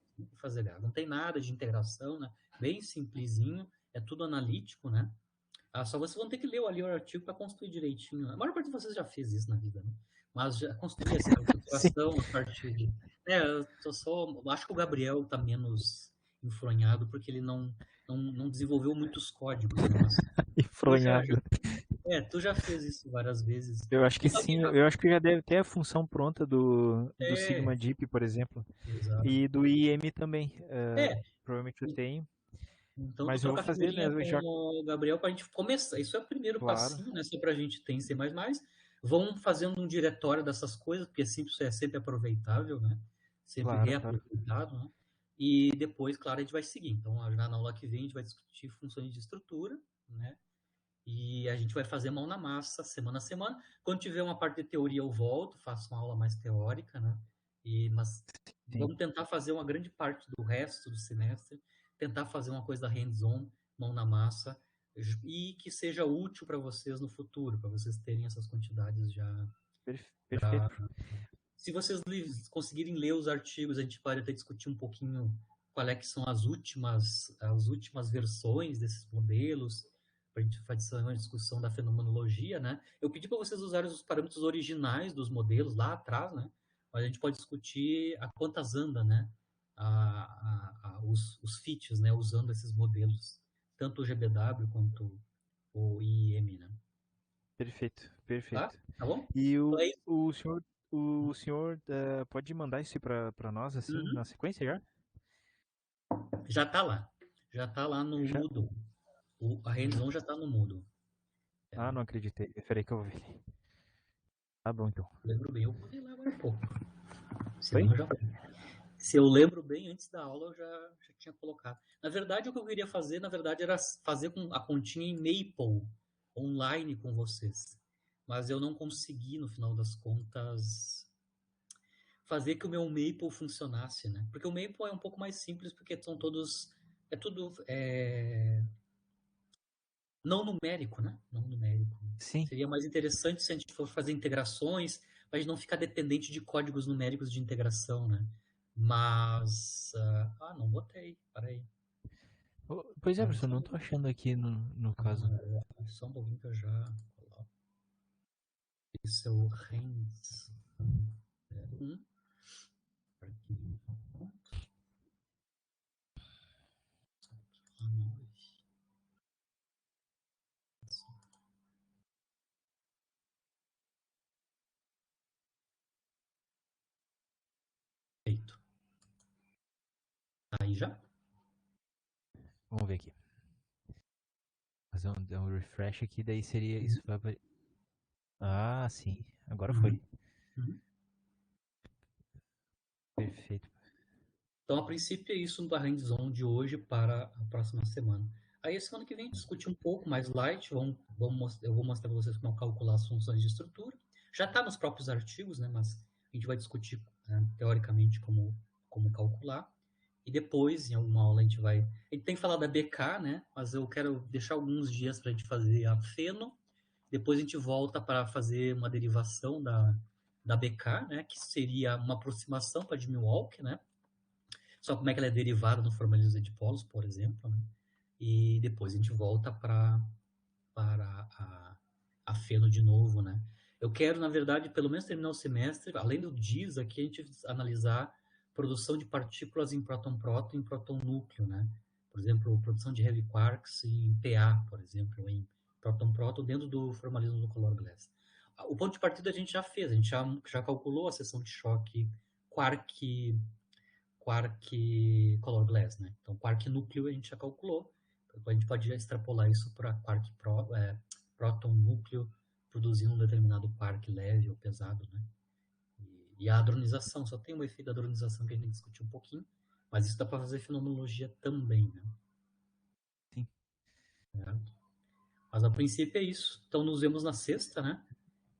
Não tem nada de integração, né? Bem simplesinho, é tudo analítico, né? Só vocês vão ter que ler ali o artigo para construir direitinho. A maior parte de vocês já fez isso na vida, né? Mas já construir essa estruturação a partir de. Acho que o Gabriel está menos enfronhado porque ele não desenvolveu muitos códigos, né? Mas Enfronhado. tu já fez isso várias vezes. Eu acho que sim, eu acho que já deve ter a função pronta do Sigma Deep, por exemplo. Exato. E do IEM também. Provavelmente eu tenho. Então, mas eu vou fazer, né? Com o Gabriel para a gente começar. Isso é o primeiro passinho, né? Só para a gente ter em C++. Vão fazendo um diretório dessas coisas, porque isso é sempre aproveitável, né? Sempre reaproveitado, né? E depois, claro, a gente vai seguir. Então, na aula que vem, a gente vai discutir funções de estrutura, né? E a gente vai fazer mão na massa, semana a semana. Quando tiver uma parte de teoria, eu volto, faço uma aula mais teórica, né? Mas vamos tentar fazer uma grande parte do resto do semestre, tentar fazer uma coisa hands-on, mão na massa, e que seja útil para vocês no futuro, para vocês terem essas quantidades já. Perfeito. Se vocês conseguirem ler os artigos, a gente pode até discutir um pouquinho qual é que são as últimas versões desses modelos, para a gente fazer uma discussão da fenomenologia, né? Eu pedi para vocês usarem os parâmetros originais dos modelos lá atrás, né? Mas a gente pode discutir a quantas anda, né? Os fits, né? Usando esses modelos, tanto o GBW quanto o IEM, né? Perfeito. Tá bom? E o senhor pode mandar isso para nós, assim, na sequência já? Já tá lá. Já tá lá no Moodle. A hands-on já tá no Moodle. Não acreditei. Peraí que eu vou ver. Tá bom, então. Lembro bem, eu botei lá agora um pouco. Se eu lembro bem, antes da aula eu já tinha colocado. Na verdade, o que eu queria fazer, era fazer com a continha em Maple, online com vocês. Mas eu não consegui, no final das contas, fazer que o meu Maple funcionasse, né? Porque o Maple é um pouco mais simples, porque são todos... É tudo... não numérico, né? Não numérico. Sim. Seria mais interessante se a gente for fazer integrações, para a gente não ficar dependente de códigos numéricos de integração, né? Mas... não botei. Peraí. Pois é, professor, não tô achando aqui no caso. Só um pouquinho que eu já coloco. Esse é o Renz 01. Arquivo. Feito. Aí já? Vamos ver aqui. Fazer um refresh aqui, daí seria isso. Sim. Agora foi. Perfeito. Então, a princípio, é isso no hands-on de hoje para a próxima semana. Aí, a semana que vem, discutir um pouco mais light. Eu vou mostrar para vocês como calcular as funções de estrutura. Já está nos próprios artigos, né? Mas a gente vai discutir teoricamente como como calcular. E depois, em alguma aula, a gente vai. A gente tem que falar da BK, né? Mas eu quero deixar alguns dias para a gente fazer a feno. Depois a gente volta para fazer uma derivação da BK, né? Que seria uma aproximação para a de Milwaukee, né? Só como é que ela é derivada no formalismo dos dipolos, por exemplo, né? E depois a gente volta para a feno de novo, né? Eu quero, na verdade, pelo menos terminar o semestre, além do DIS aqui, a gente analisar produção de partículas em próton-próton e em próton-núcleo, né? Por exemplo, produção de heavy quarks em PA, por exemplo, em próton-próton dentro do formalismo do color glass. O ponto de partida a gente já fez, a gente já calculou a seção de choque quark color glass, né? Então, quark núcleo a gente já calculou. Então, a gente pode extrapolar isso para quark próton núcleo produzindo um determinado quark leve ou pesado, né? E a hadronização, só tem um efeito da hadronização que a gente discutiu um pouquinho, mas isso dá para fazer fenomenologia também, né? Sim. Mas a princípio é isso. Então nos vemos na sexta, né?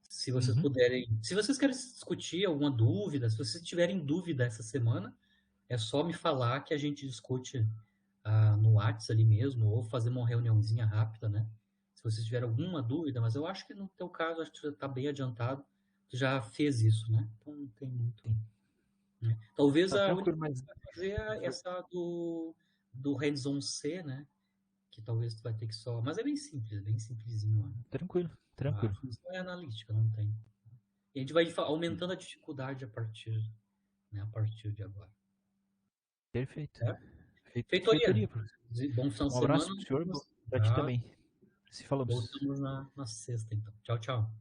Se vocês puderem. Se vocês querem discutir alguma dúvida, se vocês tiverem dúvida essa semana, é só me falar que a gente discute no WhatsApp ali mesmo, ou fazer uma reuniãozinha rápida, né? Se vocês tiverem alguma dúvida, mas eu acho que no teu caso, acho que tu já está bem adiantado, tu já fez isso, né? Então não tem muito. Né? Talvez Tá a única tranquilo, mas coisa que vai fazer é essa do hands-on C, né? Que talvez tu vai ter que só. Mas é bem simplesinho. Né? tranquilo. A função é analítica, não tem. E a gente vai aumentando a dificuldade a partir de agora. Perfeito. É? Feitoria, Feitoria. professor. Bom final de Um semana. abraço pro senhor, pra ti também. Se falamos. Voltamos na sexta, então. Tchau, tchau.